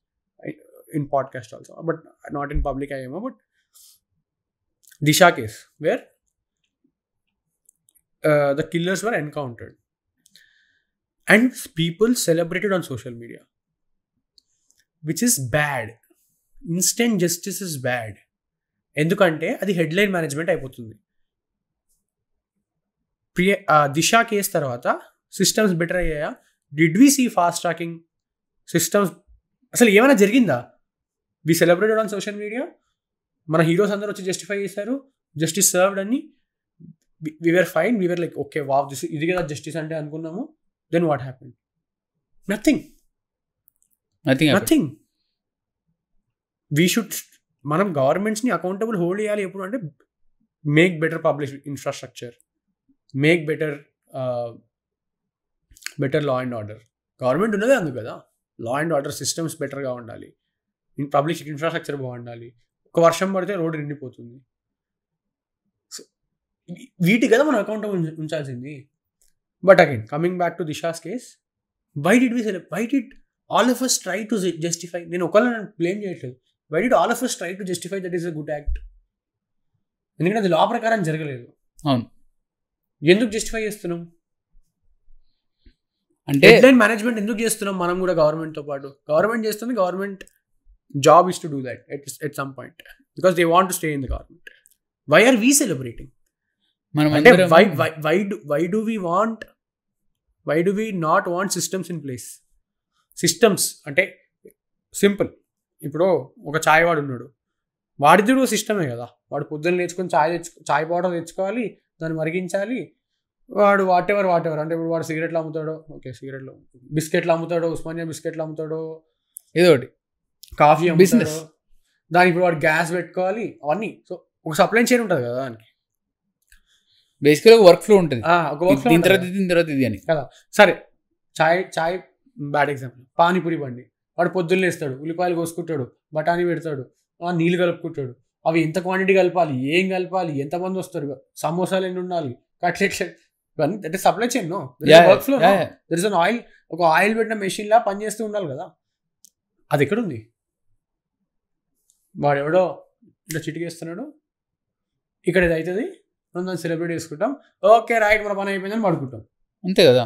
in podcast also, but not in public అయ్యేమో. But Disha case where the killers were encountered and people celebrated on social media, which is bad. Instant justice is bad. ఎందుకంటే అది headline management అయిపోతుంది. Disha case తర్వాత systems better అయ్యాయా? Did we see fast tracking systems? అసలు ఏమైనా జరిగిందా? We celebrated on social media, మన heroes అందరూ వచ్చి జస్టిఫై చేశారు, జస్టిస్ సర్వ్డ్ అని. we were fine, we were like okay wow this is ఇది కదా జస్టిస్ అంటే అనుకున్నాము. then what happened? nothing. we should మనం గవర్నమెంట్స్ని అకౌంటబుల్ హోల్డ్ చేయాలి ఎప్పుడు అంటే make better public infrastructure, make better law and order. Government ఉన్నదే అందుకు కదా, లా అండ్ ఆర్డర్ సిస్టమ్స్ బెటర్గా ఉండాలి, పబ్లిక్ ఇన్ఫ్రాస్ట్రక్చర్ బాగుండాలి. ఒక వర్షం పడితే రోడ్డు నిండిపోతుంది. వీటి కదా మనం అకౌంటబుల్ ఉంచాల్సింది. But again coming back to Disha's case, why did all of us try to justify? నేను ఒకళ్ళని బ్లేమ్ చేయట్లేదు. Why did all of us try to justify that is a good act? ఎందుకంటే అది లా ప్రకారం జరగలేదు. అవును, ఎందుకు జస్టిఫై చేస్తున్నాం అంటే హెడ్లైన్ మేనేజ్మెంట్ ఎందుకు చేస్తున్నాం? మనం కూడా గవర్నమెంట్తో పాటు గవర్నమెంట్ చేస్తుంది. Government job is to do that at some point because they want to stay in the government. Why are we celebrating? అంటే why do we not want systems in place? Systems అంటే simple. ఇప్పుడు ఒక చాయ్ వాడు ఉన్నాడు, వాడిది కూడా సిస్టమే కదా. వాడు పొద్దున్న లేచుకొని చాయ్ పౌడర్ తెచ్చుకోవాలి, దాన్ని మరిగించాలి. వాడు వాట్ ఎవర్ అంటే ఇప్పుడు వాడు సిగరెట్లు అమ్ముతాడో, ఓకే సిగరెట్లు, బిస్కెట్లు అమ్ముతాడో, ఉస్మానియా బిస్కెట్లు అమ్ముతాడో, ఏదో ఒకటి కాఫీ బిజినెస్, దానికి ఇప్పుడు వాడు గ్యాస్ పెట్టుకోవాలి, అవన్నీ. సో ఒక సప్లై చైన్ ఉంటుంది కదా దానికి, బేసికల్గా వర్క్ ఫ్లో ఉంటుంది. దీని తర్వాత ఇది అని కదా. సరే చాయ్ బ్యాడ్ ఎగ్జాంపుల్. పానీపూరి బండి, వాడు పొద్దున్న వేస్తాడు, ఉల్లిపాయలు కోసుకుంటాడు, బఠానీ పెడతాడు, నీళ్ళు కలుపుకుంటాడు. అవి ఎంత క్వాంటిటీ కలపాలి, ఏం కలపాలి, ఎంతమంది వస్తారు, సమోసాలు ఎన్ని ఉండాలి, కట్లెట్స్, ఇవన్నీ that is supply chain. No workflow. There is an oil, ఒక ఆయిల్ పెట్టిన మెషిన్ లా పనిచేస్తూ ఉండాలి కదా. అది ఎక్కడుంది? వాడు ఎవడో ఇట్లా చిటికేస్తున్నాడు, ఇక్కడ ఇది అవుతుంది, మనం దాన్ని సెలబ్రేట్ చేసుకుంటాం, ఓకే రైట్ మన పని అయిపోయిందని పడుకుంటాం, అంతే కదా.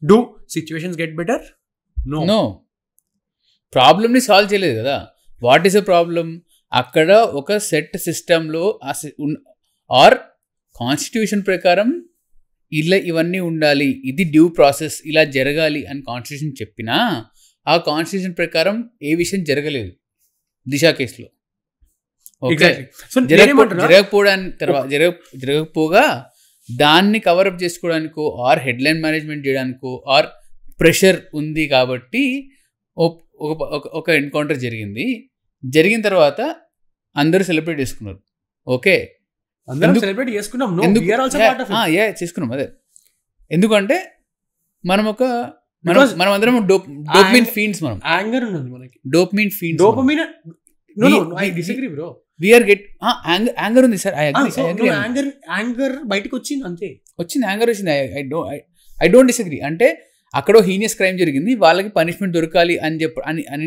Do situations get better? No, ప్రాబ్లమ్ని సాల్వ్ చేయలేదు కదా. What is a problem? అక్కడ ఒక సెట్ సిస్టంలో ఆర్ కాన్స్టిట్యూషన్ ప్రకారం ఇలా ఇవన్నీ ఉండాలి, ఇది డ్యూ ప్రాసెస్, ఇలా జరగాలి అని కాన్స్టిట్యూషన్ చెప్పినా ఆ కాన్స్టిట్యూషన్ ప్రకారం ఏ విషయం జరగలేదు దిశా కేసులో. జరగకపోగా దాన్ని కవరప్ చేసుకోవడానికో ఆర్ హెడ్లైన్ మేనేజ్మెంట్ చేయడానికో ఆర్ ప్రెషర్ ఉంది కాబట్టి ఒక ఎన్కౌంటర్ జరిగిన తర్వాత అందరూ సెలబ్రేట్ చేసుకున్నారు. ఓకే చేసుకున్నాం. అదే ఎందుకంటే మనం అందరం డోపమైన్ ఫీన్స్, మనం యాంగర్ ఉన్నది మనకి, డోపమైన్ ఫీన్స్. యాంగర్ ఉంది సార్, యాంగర్ బయటకు వచ్చింది, అంతే వచ్చింది, యాంగర్ వచ్చింది. I don't disagree. అంటే అక్కడ హీనియస్ క్రైమ్ జరిగింది, వాళ్ళకి పనిష్మెంట్ దొరకాలి అని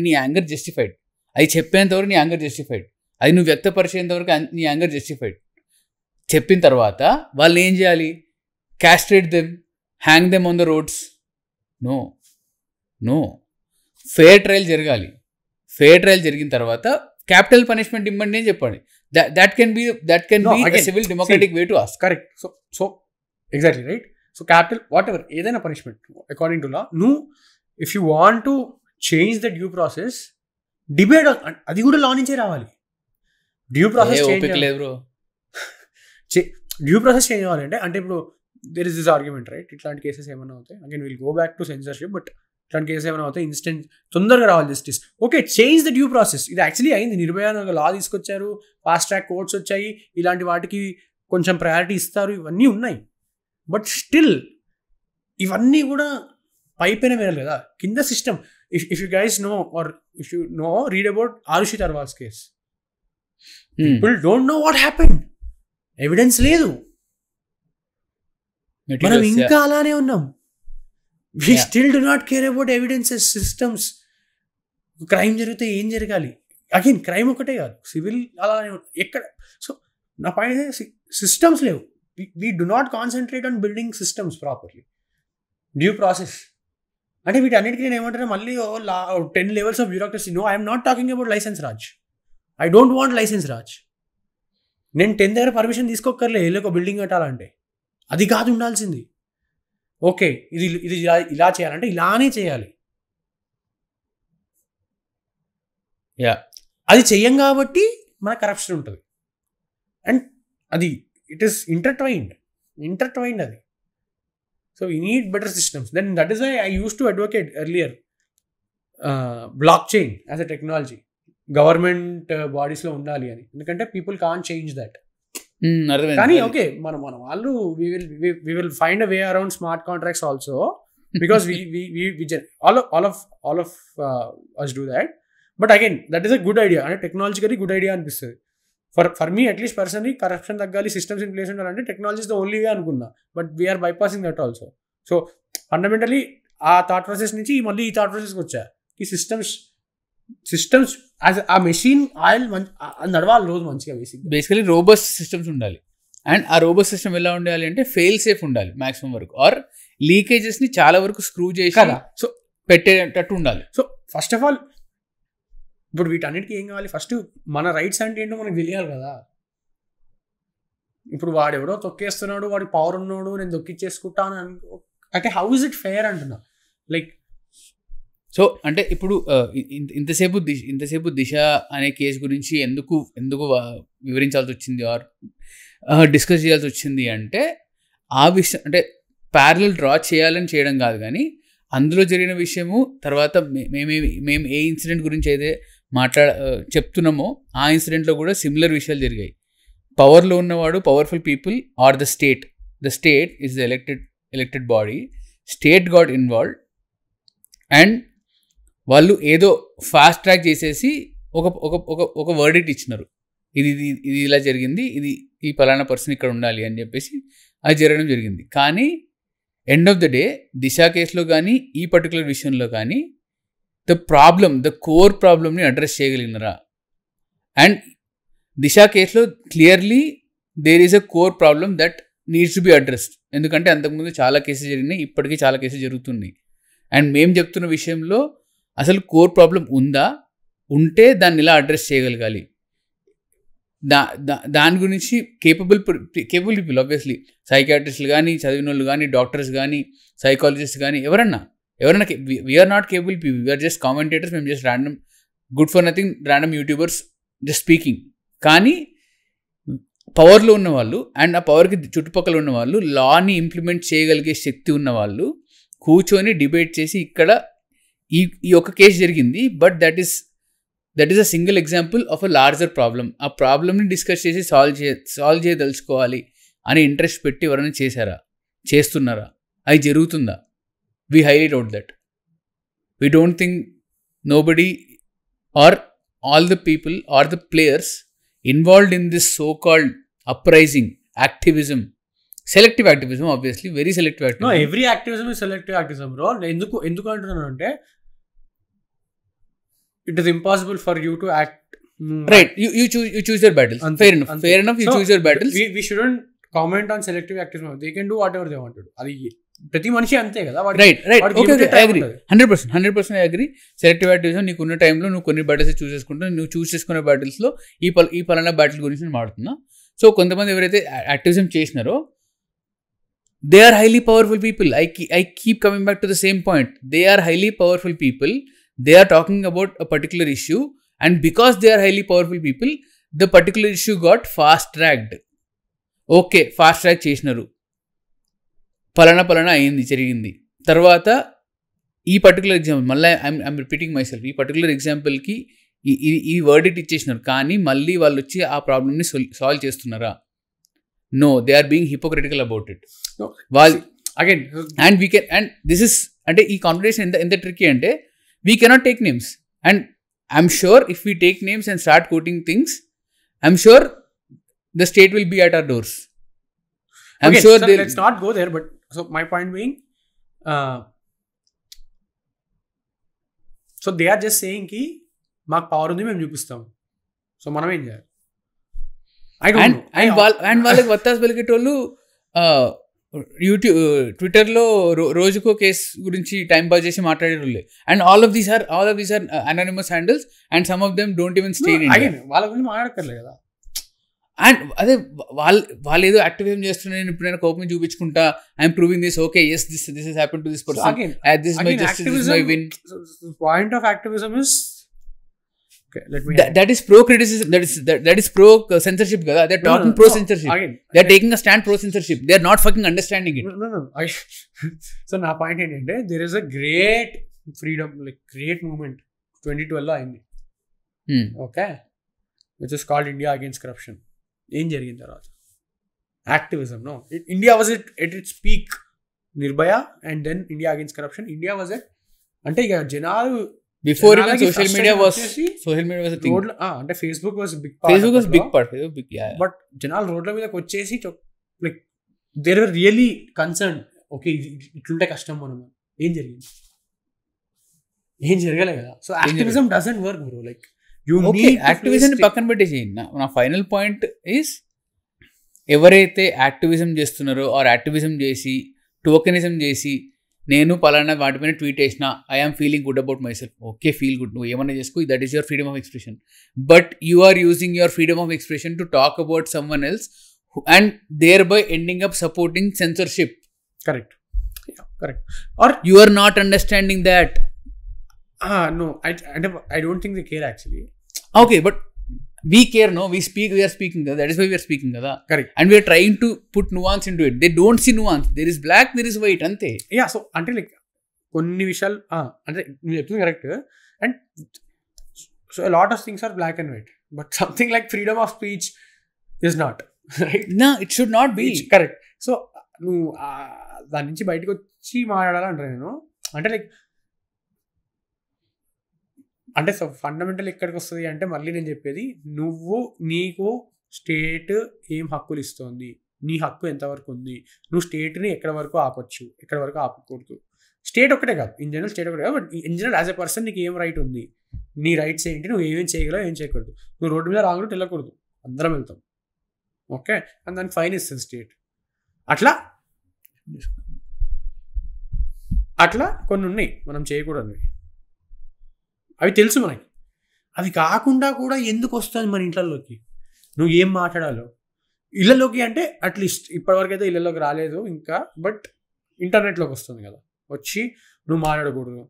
నీ యాంగర్ జస్టిఫైడ్. అది చెప్పేంతవరకు నీ యాంగర్ జస్టిఫైడ్, అది నువ్వు వ్యక్తపరిచేంతవరకు నీ యాంగర్ జస్టిఫైడ్. చెప్పిన తర్వాత వాళ్ళు ఏం చేయాలి? Castrate them, hang them on the roads? No, fair trial జరగాలి. ఫెయిర్ ట్రయల్ జరిగిన తర్వాత క్యాపిటల్ పనిష్మెంట్ ఇవ్వండి అని చెప్పండి. That can be civil democratic way to ask. Correct. So exactly right. So capital whatever ఏదైనా పనిష్మెంట్ అకార్డింగ్ టు లా, నువ్వు if you want to change the due process, debate, అది కూడా law నుంచే రావాలి. Due process change లేదు bro. Due process change అవ్వాలంటే అంటే ఇప్పుడు there is this argument right, ఇట్లాంటి కేసెస్ ఏమైనా అవుతాయి, again will go back to censorship, but ఇట్లాంటి కేసెస్ ఏమైనా అవుతాయి ఇన్స్టెంట్ తొందరగా రావాలి justice. Okay, change the due process. ఇది యాక్చువల్లీ అయింది, నిర్భయ లా తీసుకొచ్చారు, ఫాస్ట్ ట్రాక్ కోర్ట్స్ వచ్చాయి, ఇలాంటి వాటికి కొంచెం ప్రయారిటీ ఇస్తారు, ఇవన్నీ ఉన్నాయి. బట్ స్టిల్ ఇవన్నీ కూడా పైపైన వినాలి కదా, కింద system. If you guys know or if you know read about Aarushi Talwar's case, people don't know what happened, evidence లేదు, మనం ఇంకా అలానే ఉన్నాం. We still do not care about evidences, systems. Crime జరిగితే ఏం జరగాలి, అగైన్ క్రైమ్ ఒకటే కాదు, సివిల్ అలానే ఎక్కడ. సో నా పాయింట్ సిస్టమ్స్ లేవు. We do not concentrate on building systems properly. Due process అంటే వీటన్నిటికీ నేను ఏమంటాను, మళ్ళీ 10 levels of bureaucracy. No, I'm not talking about licence raj. I don't want licence raj. నేను 10 దగ్గర పర్మిషన్ తీసుకోకర్లే ఒక బిల్డింగ్ కట్టాలంటే, అది కాదు ఉండాల్సింది. ఓకే, ఇది ఇది ఇలా చేయాలంటే ఇలానే చేయాలి. అది చెయ్యం కాబట్టి మన కరప్షన్ ఉంటుంది. అండ్ అది ఇట్ ఈస్ ఇంటర్ట్వైన్డ్ అది. So we need better systems. Then that is why I used to advocate earlier blockchain as a technology government బాడీస్లో ఉండాలి అని. ఎందుకంటే పీపుల్ కాన్ చేంజ్ దట్. కానీ ఓకే, మన వాళ్ళు we will find a way around smart contracts also, because all of us do that. But again that is a good idea, అంటే technologically good idea అనిపిస్తుంది. For me at least personally corruption తగ్గాలి, systems in place ఉండాలంటే technology is the only way అనుకున్నా. But we are bypassing that also. So fundamentally ఆ thought process నుంచి మళ్ళీ ఈ thought ప్రాసెస్కి వచ్చా. ఈ systems as a machine oil నడవాలి రోజు మంచిగా. బేసికలీ రోబస్ట్ సిస్టమ్స్ ఉండాలి. అండ్ ఆ రోబస్ట్ సిస్టమ్ ఎలా ఉండాలి అంటే ఫెయిల్ సేఫ్ ఉండాలి మ్యాక్సిమం వరకు, ఆర్ లీకేజెస్ని చాలా వరకు స్క్రూ చేసి కదా సో పెట్టేటట్టు ఉండాలి. సో ఫస్ట్ ఆఫ్ ఆల్ ఇప్పుడు వీటన్నిటికీ ఏం కావాలి, ఫస్ట్ మన రైట్స్ అంటే ఏంటో మనకు తెలియాలి కదా. ఇప్పుడు వాడెవడో తొక్కేస్తున్నాడు, వాడి పవర్ ఉన్నాడు, నేను తొక్కిచ్చేసుకుంటాను అంటే హౌ ఇస్ ఇట్ ఫెయిర్ అంటున్నా. లైక్ సో అంటే ఇప్పుడు ఇంతసేపు దిశ అనే కేసు గురించి ఎందుకు వివరించాల్సి వచ్చింది ఆర్ డిస్కస్ చేయాల్సి వచ్చింది అంటే ఆ విషయం అంటే ప్యారలల్ డ్రా చేయాలని చేయడం కాదు, కానీ అందులో జరిగిన విషయము తర్వాత మేము ఏ ఇన్సిడెంట్ గురించి అయితే చెప్తున్నామో ఆ ఇన్సిడెంట్లో కూడా సిమిలర్ విషయాలు జరిగాయి. పవర్లో ఉన్నవాడు powerful people are the state is the elected body, state got involved and వాళ్ళు ఏదో ఫాస్ట్ ట్రాక్ చేసేసి ఒక వర్డిక్ట్ ఇచ్చినారు, ఇది ఇలా జరిగింది, ఇది ఈ పలానా పర్సన్ ఇక్కడ ఉండాలి అని చెప్పేసి అది జరగడం జరిగింది. కానీ end of the day Disha కేసులో కానీ ఈ పర్టికులర్ విషయంలో కానీ ద కోర్ ప్రాబ్లమ్ని అడ్రస్ చేయగలిగినరా? అండ్ దిశ కేసులో clearly there is a core problem that needs to be addressed. ఎందుకంటే అంతకుముందు చాలా కేసెస్ జరిగినాయి, ఇప్పటికీ చాలా కేసెస్ జరుగుతున్నాయి. అండ్ మేము చెప్తున్న విషయంలో అసలు కోర్ ప్రాబ్లం ఉంటే దాన్ని ఇలా అడ్రస్ చేయగలగాలి. దాని గురించి కేపబుల్ పీపుల్ ఆబ్వియస్లీ సైకాట్రిస్టులు కానీ, చదివిన వాళ్ళు కానీ, డాక్టర్స్ కానీ, సైకాలజిస్ట్ కానీ ఎవరన్నా we are not capable people, we are just commentators. మేము just random good for nothing random YouTubers just speaking. కానీ పవర్లో ఉన్నవాళ్ళు అండ్ ఆ పవర్కి చుట్టుపక్కల ఉన్నవాళ్ళు, లాని ఇంప్లిమెంట్ చేయగలిగే శక్తి ఉన్నవాళ్ళు కూర్చొని డిబేట్ చేసి ఇక్కడ ఈ ఒక కేసు జరిగింది, but that is a single example of a larger problem. ఆ ప్రాబ్లమ్ని డిస్కస్ చేసి సాల్వ్ చేయదలుచుకోవాలి అని ఇంట్రెస్ట్ పెట్టి ఎవరైనా చేస్తున్నారా? అది జరుగుతుందా? We highly doubt that. We don't think nobody or all the people or the players involved in this so-called uprising, activism, selective activism, obviously, very selective activism. No, every activism is selective activism, bro. ఎందుకు అంటున్నాను అంటే it is impossible for you to act. Right, you choose your battles. Fair enough, you choose your battles. We shouldn't comment on selective activism. They can do whatever they want to do. అది ప్రతి మనిషి అంతే కదా. Right okay, I agree 100% I agree. Selective activism నీకున్న టైంలో నువ్వు కొన్ని battles చూస్ చేసుకుంటావు. నువ్వు చూస్ చేసుకునే బ్యాటిల్స్లో ఈ పలానా బ్యాటిల్ గురించి నేను మాట్లాడుతున్నా. సో కొంతమంది ఎవరైతే యాక్టివిజం చేసినారో they are highly powerful people. I keep coming back to the same point. They are highly powerful people. They are talking about a particular issue, and because they are highly powerful people, the particular issue got fast tracked. Okay, fast track చేసినారు, పలానా అయింది, జరిగింది. తర్వాత ఈ particular example మళ్ళీ I'm repeating my self, ఈ particular ఎగ్జాంపుల్కి ఈ వర్డిక్ట్ ఇచ్చేసినారు, కానీ మళ్ళీ వాళ్ళు వచ్చి ఆ ప్రాబ్లమ్ని సాల్వ్ చేస్తున్నారా? No, they are being hypocritical about it. వాళ్ళు again and we can, and this is అంటే ఈ కాన్వర్సేషన్ ఎంత ట్రిక్కీ అంటే we cannot take names. And I'm sure if we take names and start quoting things, I'm sure the state will be at our doors. I'm sure so let's not go there, but so my point being, so they are just saying ki maak power undi mem chupustam, so manam em cheyali? I don't know. And వాళ్ళకి వత్తాస్ పలికేటోళ్ళు YouTube ట్విట్టర్లో రోజుకో case గురించి time pass చేసి మాట్లాడేటోళ్ళే. And all of these are anonymous handles and some of them don't even stay in India. వాళ్ళ గురించి మాట్లాడక్కర్లే కదా. And అదే వాళ్ళు ఏదో యాక్టివిజం చేస్తున్నారు, నేను ఇప్పుడు నేను కోపం చూపించుకుంటా, I'm proving this, okay yes this has happened to this person, this is my justice, this is my win. Point of activism is that is pro criticism, that is pro censorship kada. They are talking pro censorship, they are taking a stand pro censorship, they are not fucking understanding it. No. So na point ఏంటంటే there is a great freedom, like great movement 2012 లో అయింది, okay, which is called India Against Corruption. ఏం జరిగిన తర్వాత activism, no, India was at its peak, Nirbhaya and then India against corruption. India was at, అంటే ఇక జనాలు before even social media was a thing, అంటే Facebook was big part, but జనాలు రోడ్ల మీదకి వచ్చేసి like there were really concern, okay ఇట్లుంటే కష్టం మనం. ఏం జరిగింది? ఏం జరగలే కదా. So activism doesn't work bro. Like activism పక్కన పెట్టేసి నా ఫైనల్ పాయింట్ ఈస్, ఎవరైతే యాక్టివిజం చేస్తున్నారో ఆర్ యాక్టివిజం చేసి టోకెనిజం చేసి నేను పలానా వాటిపైన ట్వీట్ చేసిన, I'm feeling good about myself, okay feel good, నువ్వు ఏమన్నా చేసుకో, that is your freedom of expression. But you are using your freedom of expression to talk about someone else and thereby ending up supporting censorship. Correct. Or you are not understanding that. No, I don't think they care actually. Okay, but we care, no? We are speaking. That is why we are speaking. Correct. And we are trying to put nuance into it. They don't see nuance. There is black, there is white. Ante. Yeah, so until like కొన్ని విషయాలు అంటే మీరు చెప్తుంది correct. And so a lot of things are black and white, but something like freedom of speech is not, right? No, it should not be. Correct. So నువ్వు దాని నుంచి బయటకు వచ్చి మాట్లాడాలంటారు నేను. అంటే లైక్ అంటే సో ఫండమెంటల్ ఎక్కడికి వస్తుంది అంటే, మళ్ళీ నేను చెప్పేది, నీకు స్టేట్ ఏం హక్కులు ఇస్తుంది, నీ హక్కు ఎంతవరకు ఉంది, నువ్వు స్టేట్ని ఎక్కడ వరకు ఆపొచ్చు, ఎక్కడ వరకు ఆపకూడదు. స్టేట్ ఒకటే కాదు, ఇన్ జనరల్ స్టేట్ ఒకటే కాదు, but in general as a person నీకు ఏం రైట్ ఉంది, నీ రైట్స్ ఏంటి, నువ్వు ఏమేం చేయగలవు, ఏం చేయకూడదు. నువ్వు రోడ్డు మీద రాంగ్ రూట్ వెళ్ళకూడదు, అందరం వెళ్తాం, ఓకే, అండ్ దానికి ఫైన్ ఇస్తుంది స్టేట్. అట్లా కొన్ని ఉన్నాయి మనం చేయకూడదు, అవి తెలుసు మనకి. అవి కాకుండా కూడా ఎందుకు వస్తుంది మన ఇంట్లోకి, నువ్వు ఏం మాట్లాడాలో ఇళ్ళలోకి అంటే, అట్లీస్ట్ ఇప్పటివరకు అయితే ఇళ్ళలోకి రాలేదు ఇంకా, బట్ ఇంటర్నెట్లోకి వస్తుంది కదా, వచ్చి నువ్వు మాట్లాడకూడదు,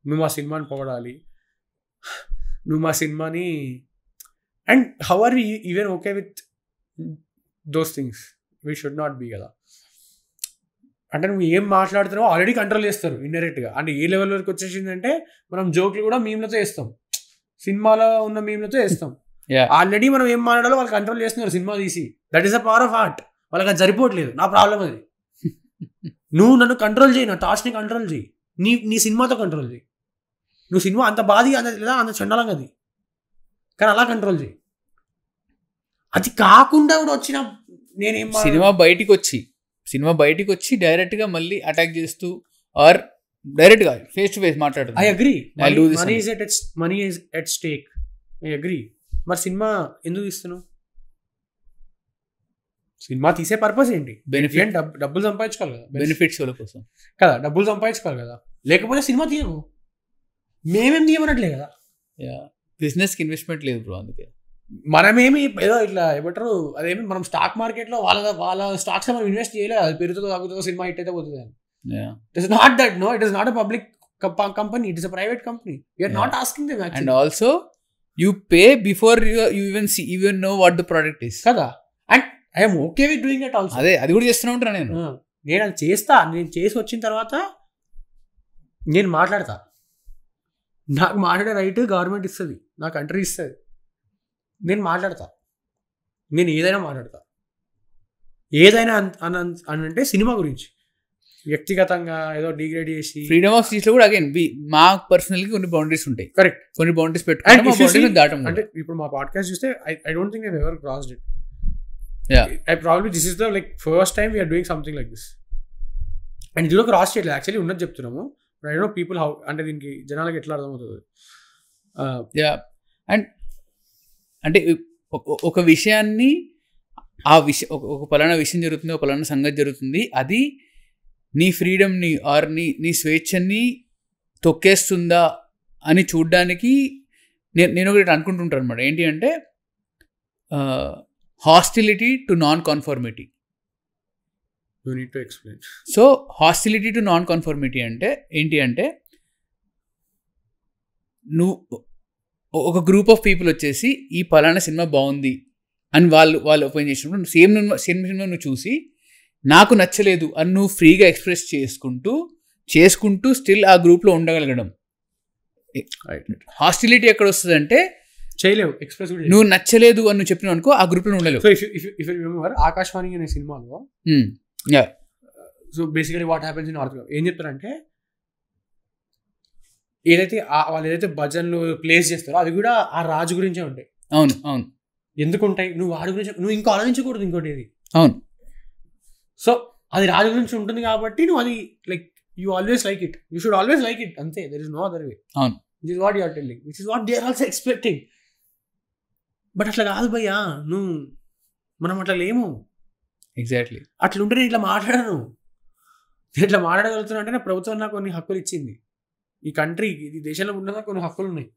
నువ్వు మా సినిమాని పొగడాలి, నువ్వు మా సినిమాని, and how are we even okay with those things? We should not be కదా. అంటే నువ్వు ఏం మాట్లాడుతున్నావో ఆల్రెడీ కంట్రోల్ చేస్తారు ఇండైరెక్ట్గా. అంటే ఏ లెవెల్ వరకు వచ్చేసిందంటే, మనం జోక్లు కూడా మీమ్లతో వేస్తాం, సినిమాలో ఉన్న మీమ్లతో వేస్తాం. ఆల్రెడీ మనం ఏం మాట్లాడాలో వాళ్ళు కంట్రోల్ చేస్తున్నారు సినిమా తీసి. That is the power of art. వాళ్ళకి అది సరిపోవట్లేదు, నా ప్రాబ్లం అది. నువ్వు నన్ను కంట్రోల్ చేయి, నా థాట్స్ని కంట్రోల్ చేయి, నీ సినిమాతో కంట్రోల్ చేయి. నువ్వు సినిమా అంత బాధగా లేదా అంత చండాలంగా అది, కానీ అలా కంట్రోల్ చేయి. అది కాకుండా కూడా వచ్చిన నేనేం సినిమా బయటికి వచ్చి డైరెక్ట్గా మళ్ళీ అటాక్ చేస్తూ, ఆర్ డైరెక్ట్గా ఫేస్ టు ఫేస్ మాట్లాడుతుంది. I agree, money is at stake, I agree. మరి సినిమా ఎందుకు తీస్తున్నావు? సినిమా తీసే పర్పస్ ఏంటి? డబ్బులు సంపాదించుకోవాలి కదా, బెనిఫిట్స్ కోసం కదా, డబ్బులు సంపాదించుకోవాలి కదా, లేకపోతే సినిమా తీయము. మేమేం తీయమనట్లే కదా, బిజినెస్కి ఇన్వెస్ట్మెంట్ లేదు బ్రో. అందుకే మనమేమి ఏదో ఇట్లా ఏమంటారు, అదేమి మనం స్టాక్ మార్కెట్లో వాళ్ళ స్టాక్స్ మనం ఇన్వెస్ట్ చేయలేదు, అది పెరుగుతుందో తగ్గుతుందో, సినిమా హిట్ అయితే పోతుంది. It is not that, no, it is not a public company, it is a private company. We are not asking them actually. And also you pay before you even know what the product is కదా. And I'm okay with doing that also. అదే అది కూడా చేస్తూనే ఉంటాను నేను అది చేస్తా. నేను చేసి వచ్చిన తర్వాత నేను మాట్లాడతా. నాకు మాట్లాడే రైట్ గవర్నమెంట్ ఇస్తుంది, నా కంట్రీ ఇస్తుంది. నేను మాట్లాడతా, నేను ఏదైనా మాట్లాడతా. ఏదైనా అని అంటే సినిమా గురించి వ్యక్తిగతంగా ఏదో డిగ్రేడ్ చేసి. ఫ్రీడమ్ ఆఫ్ స్పీచ్ లో కూడా అగైన్ మా పర్సనల్ గా కొన్ని బౌండరీస్ ఉంటాయి. కరెక్ట్, కొన్ని బౌండరీస్ పెట్టుకుంటే దాటం. అంటే ఇప్పుడు మా పాడ్కాస్ట్ చూస్తే I don't think I ever crossed it. Yeah, probably this is the first time we are doing something like this. And ఇది క్రాస్ చేయలేదు యాక్చువల్లీ, ఉన్నది చెప్తున్నాము. I don't know people how, అంటే దీనికి జనాలకు ఎట్లా అర్థమవుతుంది. అండ్ అంటే ఒక విషయాన్ని ఒక పలానా విషయం జరుగుతుంది, ఒక పలానా సంగతి జరుగుతుంది, అది నీ ఫ్రీడమ్ని ఆర్ నీ స్వేచ్ఛని తొక్కేస్తుందా అని చూడ్డానికి నేను ఒకటి అనుకుంటుంటాను అనమాట. ఏంటి అంటే hostility to non conformity. You need to explain. So hostility to non conformity అంటే ఏంటి అంటే, నువ్వు ఒక గ్రూప్ ఆఫ్ పీపుల్ వచ్చేసి ఈ పలానా సినిమా బాగుంది అని వాళ్ళు ఓపెన్ చేసినప్పుడు సేమ్ సినిమా నువ్వు చూసి నాకు నచ్చలేదు అని నువ్వు ఫ్రీగా ఎక్స్ప్రెస్ చేసుకుంటూ స్టిల్ ఆ గ్రూప్లో ఉండగలగడం. హాస్టిలిటీ ఎక్కడ వస్తుంది అంటే చేయలేవు ఎక్స్ప్రెస్. నువ్వు నచ్చలేదు అని నువ్వు చెప్పినావు అనుకో, ఆ గ్రూప్లో ఉండలేవు. So if you remember Akashvani అనే సినిమాలో so basically what happens in north, ఏం చెప్తారంటే వాళ్ళు ఏదైతే భజనలు ప్లేస్ చేస్తారో అవి కూడా ఆ రాజు గురించే ఉంటాయి. అవును అవును. ఎందుకు ఉంటాయి? నువ్వు వాడి గురించి నువ్వు ఇంకా ఆలోచించకూడదు ఇంకోటి ఏది. అవును. సో అది రాజు గురించి ఉంటుంది కాబట్టి నువ్వు అది like you always like it, you should always like it, అంతే. There is no other way. అవును. Which is what you are telling, which is what they are also expecting. But అట్లా కాదు భయ్యా, మనం అట్లా లేము. ఎగ్జాక్ట్లీ. అట్లుంటే నేను ఇట్లా మాట్లాడాను, నేను ఇట్లా మాట్లాడగలుగుతున్నా అంటే నా ప్రభుత్వం నాకు కొన్ని హక్కులు ఇచ్చింది. ఈ కంట్రీకి, ఈ దేశంలో ఉండగా కొన్ని హక్కులు ఉన్నాయి.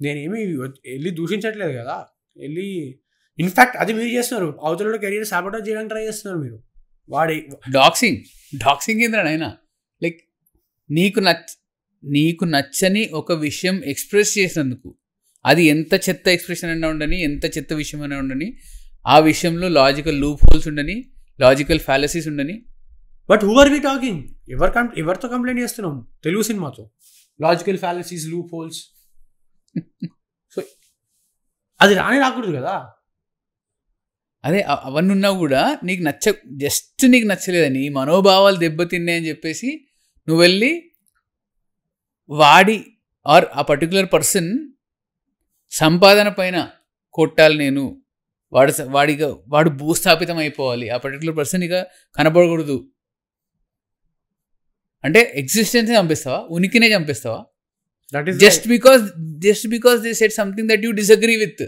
నేనేమి వెళ్ళి దూషించట్లేదు కదా, వెళ్ళి ఇన్ఫాక్ట్ అది మీరు చేస్తున్నారు, అవతల కెరీర్ సాబోటాజ్ చేయడానికి ట్రై చేస్తున్నారు మీరు. వాడి డాక్సింగ్ ఏంద్రనైనా లైక్ నీకు నచ్చని ఒక విషయం ఎక్స్ప్రెస్ చేసినందుకు, అది ఎంత చెత్త ఎక్స్ప్రెషన్ అయినా ఉండని, ఎంత చెత్త విషయం అయినా ఉండని, ఆ విషయంలో లాజికల్ లూప్ హోల్స్ ఉండని, లాజికల్ ఫ్యాలసీస్ ఉండని. But who are we talking? ఎవరితో కంప్లైంట్ చేస్తున్నాం? తెలుగు సినిమాతో logical fallacies, loopholes. So అది రాకూడదు కదా. అదే అవన్నీ ఉన్నా కూడా నీకు నీకు నచ్చలేదని, మనోభావాలు దెబ్బతిన్నాయి అని చెప్పేసి నువ్వు వెళ్ళి వాడి ఆర్ ఆ పర్టికులర్ పర్సన్ సంపాదన పైన కొట్టాలి, నేను వాడు భూస్థాపితం అయిపోవాలి, ఆ పర్టికులర్ పర్సన్ ఇక కనపడకూడదు అంటే ఎగ్జిస్టెన్సే చంపేస్తావా? ఉనికినే చంపేస్తావా? Just because they said something that you disagree with.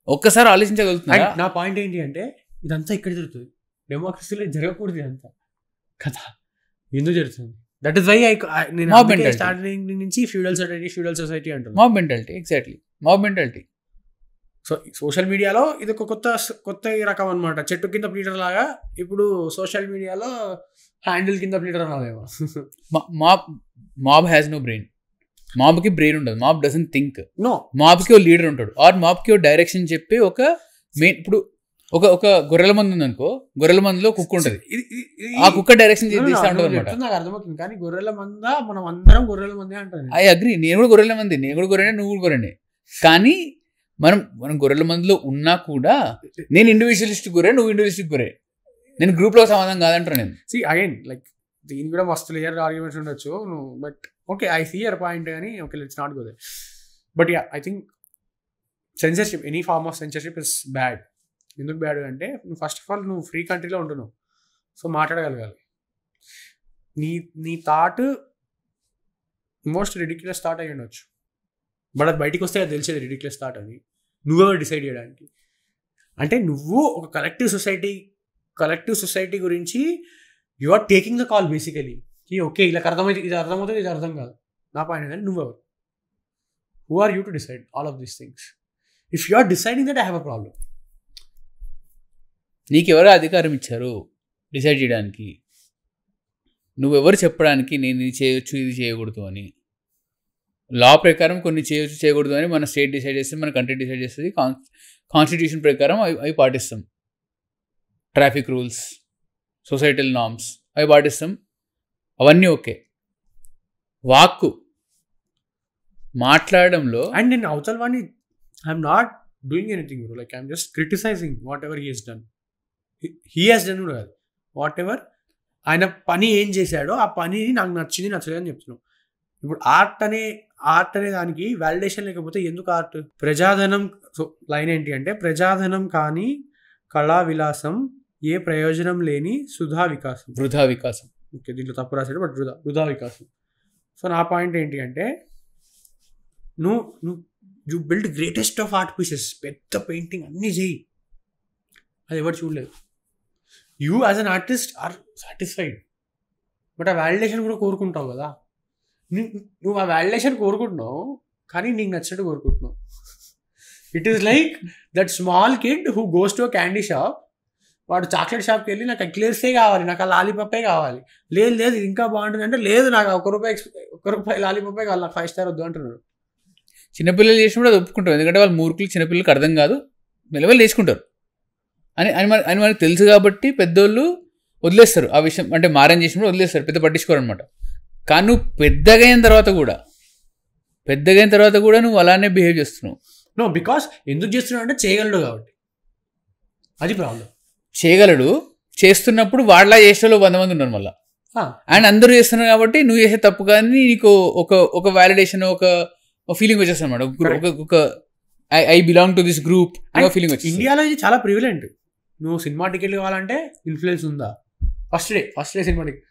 ఒక్కసారి ఆలోచించగలుగుతున్నా. నా పాయింట్ ఏంటి అంటే ఇదంతా ఇక్కడ జరుగుతుంది, డెమోక్రసీలో జరగకూడదు ఇదంతా కదా. ఎందుకు జరుగుతుంది? దట్ ఈస్ వై నేను స్టార్టింగ్ నుంచి ఫ్యూడల్ సొసైటీ అంటున్నాను. Mob mentality. Exactly, mob mentality. So social మీడియాలో ఇది ఒక కొత్త రకం అనమాట. చెట్టు కింద ప్లీడర్ లాగా ఇప్పుడు సోషల్ మీడియాలో హ్యాండిల్ కింద ప్లీడర్ అనాలేమో. Mob has no brain. మాబ్కి బ్రెయిన్ ఉండదు. Mob doesn't think. నో, మాబ్కి ఓ లీడర్ ఉంటాడు, ఆర్ మాబ్కి ఓ డైరెక్షన్ చెప్పి ఒక మెయిన్. ఇప్పుడు ఒక గొర్రెల మంది ఉంది అనుకో, గొర్రెల మందిలో కుక్క ఉంటుంది, ఆ కుక్క డైరెక్షన్ చేస్తూ ఉంటుంది అనమాట. నాకు అర్థమవుతుంది, కానీ గొర్రెల మంద మనం అందరం గొర్రెల మంది అంటారు. ఐ అగ్రీ, నేను కూడా గొర్రెల మంది, నేను కూడా గొర్రెనే, నువ్వు కూడా గొర్రెనే. కానీ మనం గొర్రెల మందిలో ఉన్నా కూడా నేను ఇండివిజువలిస్టిక్ గొర్రె, నువ్వు ఇండివిజువలిస్టిక్ గొర్రె, నేను గ్రూప్లో సమాధానం కాదంటారు. నేను అగైన్ లైక్ దీని కూడా మస్తు లేయర్ ఆర్గ్యుమెంట్స్ ఉండొచ్చు, but okay, I see your point, కానీ okay, let's not go there. But yeah, I think censorship, any form of censorship is bad. ఎందుకు బ్యాడ్ అంటే నువ్వు ఫస్ట్ ఆఫ్ ఆల్ నువ్వు ఫ్రీ కంట్రీలో ఉంటున్నావు, సో మాట్లాడగలగాలి. నీ థాట్ మోస్ట్ రిడిక్యులస్ థాట్ అయ్యి ఉండొచ్చు, బట్ అది బయటికి వస్తే అది తెలిసేది రిడిక్యులస్ థాట్ అని నువ్వెవరు డిసైడ్ చేయడానికి. అంటే నువ్వు ఒక కలెక్టివ్ సొసైటీ గురించి you are taking the call basically. Okay, ఇలా అర్థమైతే ఇది అర్థమవుతుంది, ఇది అర్థం కాదు. నా పాయింట్ ఏంటంటే నువ్వెవరు? Who are you to decide all of these things? If you are deciding that I have a problem. నీకెవరు అధికారం ఇచ్చారు డిసైడ్ చేయడానికి? నువ్వెవరు చెప్పడానికి నేను ఇది చేయొచ్చు, ఇది చేయకూడదు అని? లా ప్రకారం కొన్ని చేయొచ్చు చేయకూడదు అని మన స్టేట్ డిసైడ్ చేస్తుంది, మన కంట్రీ డిసైడ్ చేస్తుంది. కాన్స్టిట్యూషన్ ప్రకారం అవి పాటిస్తాం. ట్రాఫిక్ రూల్స్, సొసైటల్ నార్మ్స్ అవి పాటిస్తాం. అవన్నీ ఓకే. వాక్కు మాట్లాడడంలో అండ్ నేను అవతల వాడిని I'm not doing anything bro, like I'm just criticising whatever he he's done. He he's done కూడా కాదు, వాట్ ఎవర్ ఆయన పని ఏం చేశాడో ఆ పని నాకు నచ్చింది నచ్చలేదు అని చెప్తున్నాం. ఇప్పుడు ఆర్ట్ అనే దానికి వాలిడేషన్ లేకపోతే ఎందుకు ఆర్ట్? ప్రజాధనం, సో లైన్ ఏంటి అంటే, ప్రజాధనం కానీ కళా విలాసం, ఏ ప్రయోజనం లేని వృధా వికాసం. ఓకే, దీంట్లో తప్పు రాశాడు, బట్ వృధా వికాసం. సో నా పాయింట్ ఏంటి అంటే, నువ్వు you build greatest of art pieces, పెద్ద పెయింటింగ్ అన్నీ చేయి, అది ఎవరు చూడలేదు. You as an artist are satisfied, but ఆ వాలిడేషన్ కూడా కోరుకుంటావు కదా. నువ్వు ఆ వాలిడేషన్ కోరుకుంటున్నావు కానీ నీకు నచ్చినట్టు కోరుకుంటున్నావు. It is like that small kid who goes to a candy shop, వాడు చాక్లెట్ షాప్కి వెళ్ళి నాకు ఎక్లేర్సే కావాలి, నాకు ఆ లాలీపప్పే కావాలి, లేదు ఇంకా బాగుంటుంది అంటే, లేదు నాకు ఒక్క రూపాయి లాలీపప్పే కావాలి, నాకు 5 స్టార్ వద్దు అంటున్నాడు. చిన్నపిల్లలు చేసినప్పుడు అది ఒప్పుకుంటారు, ఎందుకంటే వాళ్ళు మూర్ఖులు, చిన్నపిల్లలకు అర్థం కాదు, మెల్లమెల్లి నేర్చుకుంటారు అని మనకు తెలుసు. కాబట్టి పెద్దోళ్ళు వదిలేస్తారు ఆ విషయం, అంటే మారం చేసినప్పుడు వదిలేస్తారు, పెద్ద పట్టించుకోరు అనమాట. కానీ నువ్వు పెద్దగైన తర్వాత కూడా నువ్వు అలానే బిహేవ్ చేస్తున్నావు. నో, బికాస్ ఎందుకు చేస్తున్నావు అంటే చేయగలడు కాబట్టి, అది ప్రాబ్లం. చేయగలడు, చేస్తున్నప్పుడు వాళ్ళ చేసేలో 100 మంది ఉన్నారు మళ్ళీ, అండ్ అందరూ చేస్తున్నారు కాబట్టి నువ్వు చేసే తప్పు కానీ నీకు ఒక వ్యాలిడేషన్, ఒక ఫీలింగ్ వచ్చేస్తుంది అనమాట. ఒక I belong to this group feeling వచ్చేది. ఇండియాలో ఇది చాలా ప్రివిలెంట్. నువ్వు సినిమా టికెట్లు కావాలంటే ఇన్ఫ్లుయెన్స్ ఉందా, first day cinema ticket,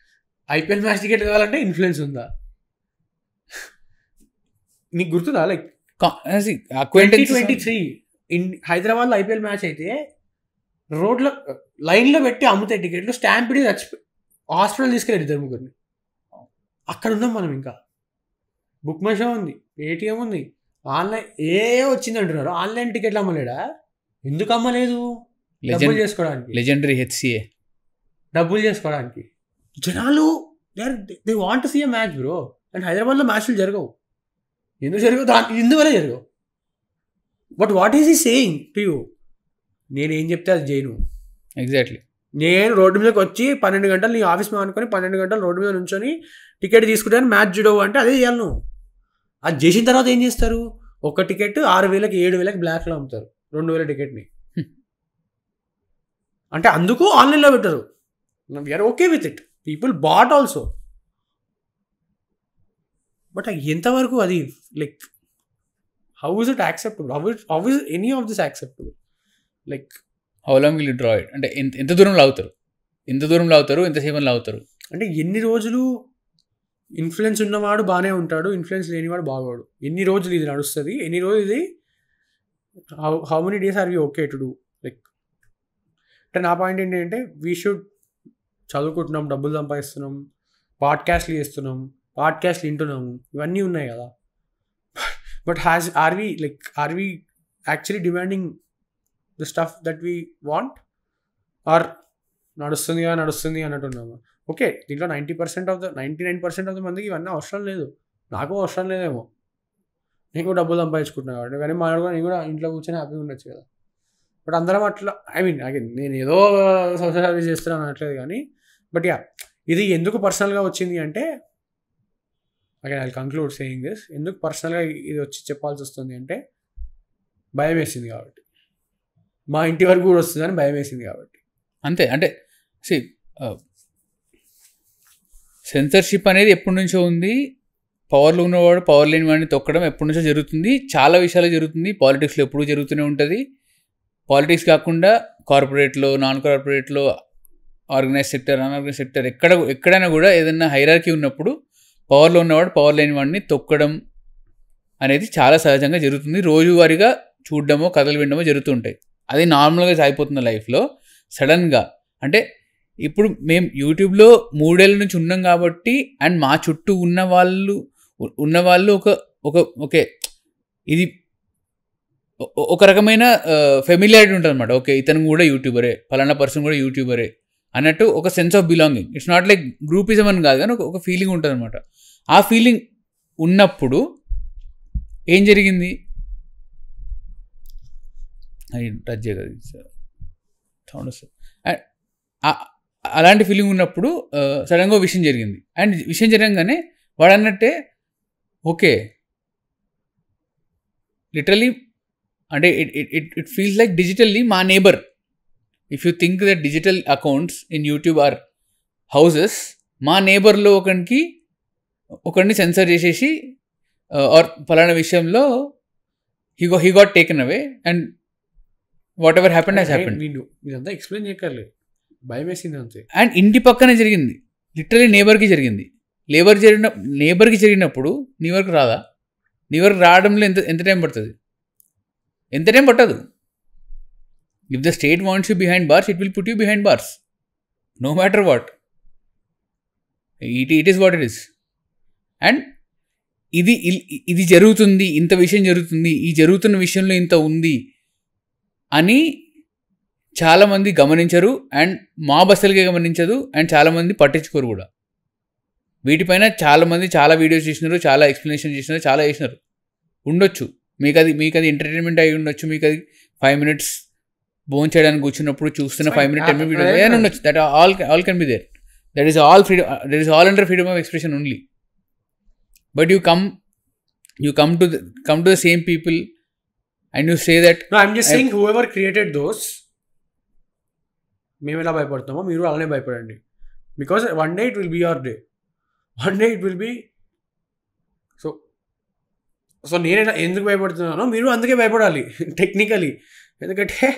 IPL match ticket కావాలంటే ఇన్ఫ్లుయెన్స్ ఉందా? నీకు గుర్తుందా? లైక్ 2023 హైదరాబాద్లో IPL మ్యాచ్ అయితే రోడ్లో లైన్లో పెట్టి అమ్ముతాయి టికెట్లు, స్టాంప్ పెట్టి హాస్పిటల్ తీసుకెళ్ళారు 2-3. అక్కడ ఉన్నాం మనం. ఇంకా బుక్ మై షో ఉంది, పేటిఎం ఉంది, ఆన్లైన్ వచ్చింది అంటున్నారు. ఆన్లైన్ టికెట్లు అమ్మలేడా? ఎందుకు అమ్మలేదు? డబ్బులు చేసుకోవడానికి, లెజెండరీ HCA డబ్బులు చేసుకోవడానికి. జనాలు they want to see a match bro. And హైదరాబాద్లో మ్యాచ్లు జరగవు. ఎందుకు జరగవు? ఇందువల్ల జరగవు. But what is he saying to you? నేనేం చెప్తే అది చేయను. ఎగ్జాక్ట్లీ. నేను రోడ్డు మీదకి వచ్చి 12 గంటలు నీ ఆఫీస్ అనుకొని 12 గంటలు రోడ్డు మీద నుంచొని టికెట్ తీసుకుంటాను, మ్యాచ్ చూడవు అంటే అదే చేయాలి నువ్వు. అది చేసిన తర్వాత ఏం చేస్తారు? ఒక టికెట్ 6,000 7,000 బ్లాక్లో అమ్ముతారు 2,000 టికెట్ని. అంటే అందుకు ఆన్లైన్లో పెట్టరు. We are okay with it, people bought also. But ఎంతవరకు అది like how is it acceptable? How is any of this acceptable? Like how long will you draw it? అంటే ఎంత దూరం లాగుతారు, ఎంతసేపు లాగుతారు? అంటే ఎన్ని రోజులు ఇన్ఫ్లుయెన్స్ ఉన్నవాడు బాగానే ఉంటాడు, ఇన్ఫ్లుయెన్స్ లేనివాడు బాగోడు. ఎన్ని రోజులు ఇది నడుస్తుంది, ఎన్ని రోజులు ఇది, how many days are we okay to do? Like అంటే నా పాయింట్ ఏంటంటే, వీ షుడ్ చదువుకుంటున్నాం, డబ్బులు సంపాదిస్తున్నాం, పాడ్కాస్ట్లు చేస్తున్నాం, పాడ్కాస్ట్లు వింటున్నాము, ఇవన్నీ ఉన్నాయి కదా. But are we actually demanding the stuff that we want? Or నడుస్తుంది అన్నట్టున్నాము. ఓకే, దీంట్లో 99% ఆఫ్ ద మందికి ఇవన్నీ అవసరం లేదు, నాకు అవసరం లేదేమో, నేను కూడా డబ్బులు సంపాదించుకుంటున్నాను కాబట్టి. కానీ నేను కూడా ఇంట్లో కూర్చొని హ్యాపీగా ఉండొచ్చు కదా. బట్ అందరం అట్లా, అగైన్ నేను ఏదో సోషల్ సర్వీస్ చేస్తున్నాను అనట్లేదు కానీ, బట్ ఇది ఎందుకు పర్సనల్గా వచ్చింది అంటే, again I will conclude saying this, ఎందుకు పర్సనల్గా ఇది వచ్చి చెప్పాల్సి వస్తుంది అంటే, భయం వేసింది కాబట్టి, మా ఇంటి వరకు కూడా వస్తుందని భయం వేసింది కాబట్టి. అంతే. అంటే సెన్సర్షిప్ అనేది ఎప్పటి నుంచో ఉంది. పవర్లో ఉన్నవాడు పవర్ లేని వాడిని తొక్కడం ఎప్పటి నుంచో జరుగుతుంది, చాలా విషయాలు జరుగుతుంది. పాలిటిక్స్లో ఎప్పుడూ జరుగుతూనే ఉంటుంది. పాలిటిక్స్ కాకుండా కార్పొరేట్లో, నాన్ కార్పొరేట్లో, ఆర్గనైజ్ సెక్టర్, అన్ఆర్గనైజ్ సెక్టర్, ఎక్కడైనా కూడా ఏదైనా హైరార్కీ ఉన్నప్పుడు పవర్లో ఉన్నవాడు పవర్ లేని వాడిని తొక్కడం అనేది చాలా సహజంగా జరుగుతుంది. రోజువారీగా చూడడమో కథలు వినడమో జరుగుతుంటాయి. అది నార్మల్గా సాగిపోతున్న లైఫ్లో సడన్గా, అంటే ఇప్పుడు మేము యూట్యూబ్లో 3 ఏళ్ళ నుంచి ఉన్నాం కాబట్టి, అండ్ మా చుట్టూ ఉన్నవాళ్ళు ఓకే ఇది ఒక రకమైన ఫెమిలియారిటీ ఉంటుంది అనమాట. ఓకే, ఇతను కూడా యూట్యూబరే, ఫలానా పర్సన్ కూడా యూట్యూబరే అన్నట్టు ఒక sense of belonging. It's not like groupism అని కాదు, కానీ ఒక ఫీలింగ్ ఉంటుంది అనమాట. ఆ ఫీలింగ్ ఉన్నప్పుడు ఏం జరిగింది, అది టచ్ చేయగలదు సౌండ్ వస్తుంది. అలాంటి ఫీలింగ్ ఉన్నప్పుడు సడన్గా విషయం జరిగింది. అండ్ విషయం జరగగానే వాడు అన్నట్టే ఓకే లిటరలీ అంటే ఇట్ ఫీల్స్ లైక్ డిజిటల్లీ మా neighbour. If you think that digital accounts in YouTube or houses, మా నేబర్లో ఒకరిని సెన్సర్ చేసేసి ఆర్ ఫలానా విషయంలో he got taken away and what ever happened has happened. ఇదంతా ఎక్స్ప్లెయిన్ చేయగలరు, భయం వేసింది అంతే. అండ్ ఇంటి పక్కనే జరిగింది, లిటరలీ నేబర్కి జరిగింది. నేబర్కి జరిగినప్పుడు నీ వరకు రాదా? నీ వరకు రావడంలో ఎంత టైం పడుతుంది? ఎంత టైం పట్టదు. If the state wants you behind bars, it will put you behind bars no matter what. It is what it is. And ఇది జరుగుతుంది, ఇంత విషయం జరుగుతుంది, ఈ జరుగుతున్న విషయంలో ఇంత ఉంది అని చాలామంది గమనించరు. అండ్ మా బస్సులకే గమనించదు. అండ్ చాలామంది పట్టించుకోరు కూడా. వీటిపైన చాలామంది చాలా వీడియోస్ చేసినారు, చాలా ఎక్స్ప్లెనేషన్ చేసినారు, చాలా చేసినారు. ఉండొచ్చు మీకు అది ఎంటర్టైన్మెంట్ అయి ఉండొచ్చు. మీకు అది 5 minutes భోజనం చేయడానికి కూర్చున్నప్పుడు చూస్తున్న 5 minute 10 minute వీడియో ఏదైనా ఉండొచ్చు. That all can be there. That is all freedom. That is all under freedom of expression only. But you come to the same people and you say that. No, I'm just saying whoever created those, మేము ఎలా భయపడతామో మీరు అలానే భయపడండి. Because one day it will be your day. One day it will be. So నేను ఎందుకు భయపడుతున్నానో మీరు అందుకే భయపడాలి టెక్నికలీ. ఎందుకంటే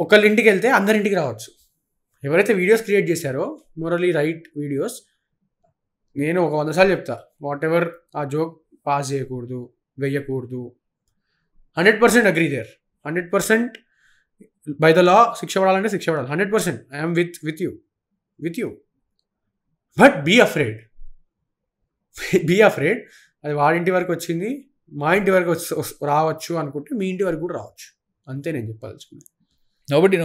ఒకళ్ళ ఇంటికి వెళ్తే అందరింటికి రావచ్చు. ఎవరైతే వీడియోస్ క్రియేట్ చేశారో మోరలీ రైట్ వీడియోస్, నేను ఒక 100 సార్లు చెప్తా, వాట్ ఎవర్ ఆ జోక్ పాస్ చేయకూడదు, వెయ్యకూడదు. 100% agree there. 100% by the law శిక్ష పడాలంటే శిక్ష పడాలి. 100% I'm with you. But be afraid. అది వాడింటి వరకు వచ్చింది, మా ఇంటి వరకు రావచ్చు అనుకుంటే మీ ఇంటి వరకు కూడా రావచ్చు. అంతే నేను చెప్పాల్సింది. Nobody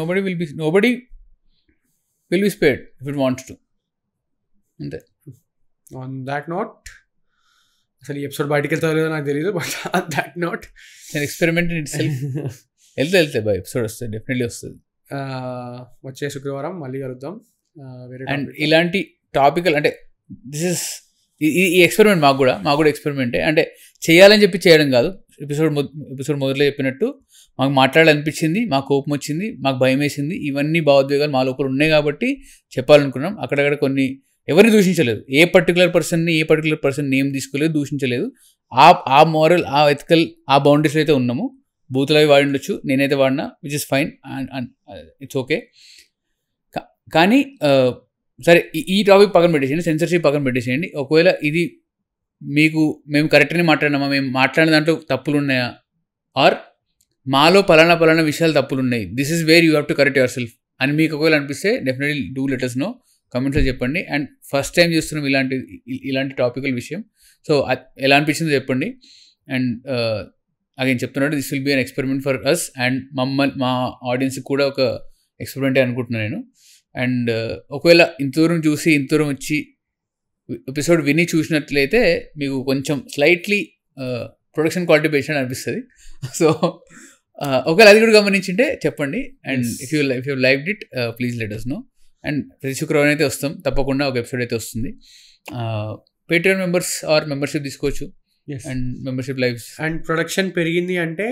will be spared if it wants to. అంతే. ఆన్ దాట్ నోట్, అసలు ఈ ఎపిసోడ్ బయటకు వెళ్తా లేదో నాకు తెలియదు, but on that note experiment in itself. వెళ్తే బై ఎపిసోడ్ వస్తుంది, డెఫినెట్లీ వస్తుంది. వచ్చే శుక్రవారం మళ్ళీ కలుద్దాం. అండ్ ఇలాంటి టాపికల్ అంటే ఈ ఎక్స్పెరిమెంట్ మాకు కూడా ఎక్స్పెరిమెంటే. అంటే చేయాలని చెప్పి చేయడం కాదు. ఎపిసోడ్ మొదట్లో చెప్పినట్టు మాకు మాట్లాడాలనిపించింది, మాకు కోపం వచ్చింది, మాకు భయం వేసింది. ఇవన్నీ భావోద్వేగాలు మా లోపల ఉన్నాయి కాబట్టి చెప్పాలనుకున్నాం. అక్కడక్కడ కొన్ని ఎవరిని దూషించలేదు. ఏ పర్టికులర్ పర్సన్ నేమ్ తీసుకోలేదు, దూషించలేదు. ఆ మోరల్, ఆ ఎథికల్, ఆ బౌండరీస్లో అయితే ఉన్నాము. బూతులు అవి వాడి ఉండొచ్చు, నేనైతే వాడినా, which is fine, it's okay. కానీ సరే, ఈ టాపిక్ పక్కన పెట్టేసేయండి, సెన్సర్షిప్ పక్కన పెట్టేసేయండి. ఒకవేళ ఇది మేము కరెక్ట్గానే మాట్లాడినామా, మేము మాట్లాడిన దాంట్లో తప్పులు ఉన్నాయా, ఆర్ మాలో పలానా విషయాలు తప్పులు ఉన్నాయి, this is where you have to correct your self అని మీకు ఒకవేళ అనిపిస్తే definitely do let us know, కమెంట్స్లో చెప్పండి. అండ్ ఫస్ట్ టైం చూస్తున్నాం ఇలాంటి టాపికల్ విషయం, సో ఎలా అనిపించిందో చెప్పండి. అండ్ అగైన్ చెప్తున్నాడు, this will be an experiment for us. And మా ఆడియన్స్కి కూడా ఒక ఎక్స్పెరిమెంటే అనుకుంటున్నాను నేను. అండ్ ఒకవేళ ఇంతదూరం చూసి ఇంతదూరం వచ్చి ఎపిసోడ్ విని చూసినట్లయితే మీకు కొంచెం స్లైట్లీ ప్రొడక్షన్ క్వాలిటీ పెంచిన అనిపిస్తుంది. సో ఒకవేళ అది కూడా గమనించింటే చెప్పండి. And if you liked it please let us know. And ప్రతి శుక్రవారం అయితే వస్తాం, తప్పకుండా ఒక ఎపిసోడ్ అయితే వస్తుంది. పేట్రియన్ మెంబర్స్ ఆర్ మెంబర్షిప్ తీసుకోవచ్చు. And membership lives and production పెరిగింది అంటే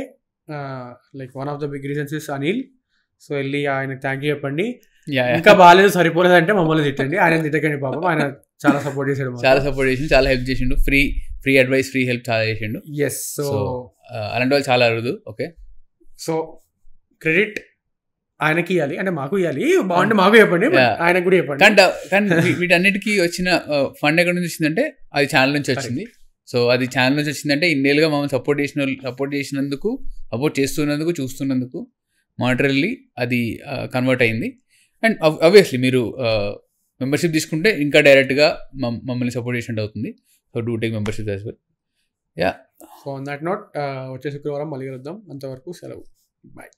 like one of the big reasons is Anil. So వెళ్ళి ఆయనకు థ్యాంక్ యూ చెప్పండి. ఇంకా బాగాలేదు, సరిపోలేదు అంటే మమ్మల్ని తిట్టండి, ఆయన తిట్టకండి పాపం. ఆయన చాలా సపోర్ట్ చేశాడు, చాలా హెల్ప్ చేసిండు. ఫ్రీ అడ్వైస్, ఫ్రీ హెల్ప్ చాలా చేసిండు. ఎస్. సో అలాంటి వాళ్ళు చాలా అరుదు. ఓకే, సో క్రెడిట్ ఆయనకి ఇవ్వాలి, అంటే మాకు ఇవ్వాలి. బాగుంటే మాకు చెప్పండి, ఆయనకు కూడా చెప్పండి. కానీ వీటన్నిటికీ వచ్చిన ఫండ్ ఎక్కడి నుంచి వచ్చిందంటే అది ఛానల్ నుంచి వచ్చింది. సో అది ఛానల్ నుంచి వచ్చిందంటే ఇన్నేళ్ళుగా మమ్మల్ని సపోర్ట్ చేసినందుకు, సపోర్ట్ చేస్తున్నందుకు, చూస్తున్నందుకు మానిటరీలీ అది కన్వర్ట్ అయింది. అండ్ ఆబ్వియస్లీ మీరు మెంబర్షిప్ తీసుకుంటే ఇంకా డైరెక్ట్గా మమ్మల్ని సపోర్ట్ చేసినట్టు అవుతుంది. So do take membership as well. Yeah. So on that note వచ్చే శుక్రవారం మళ్ళీ కలుద్దాం. అంతవరకు సెలవు. బాయ్.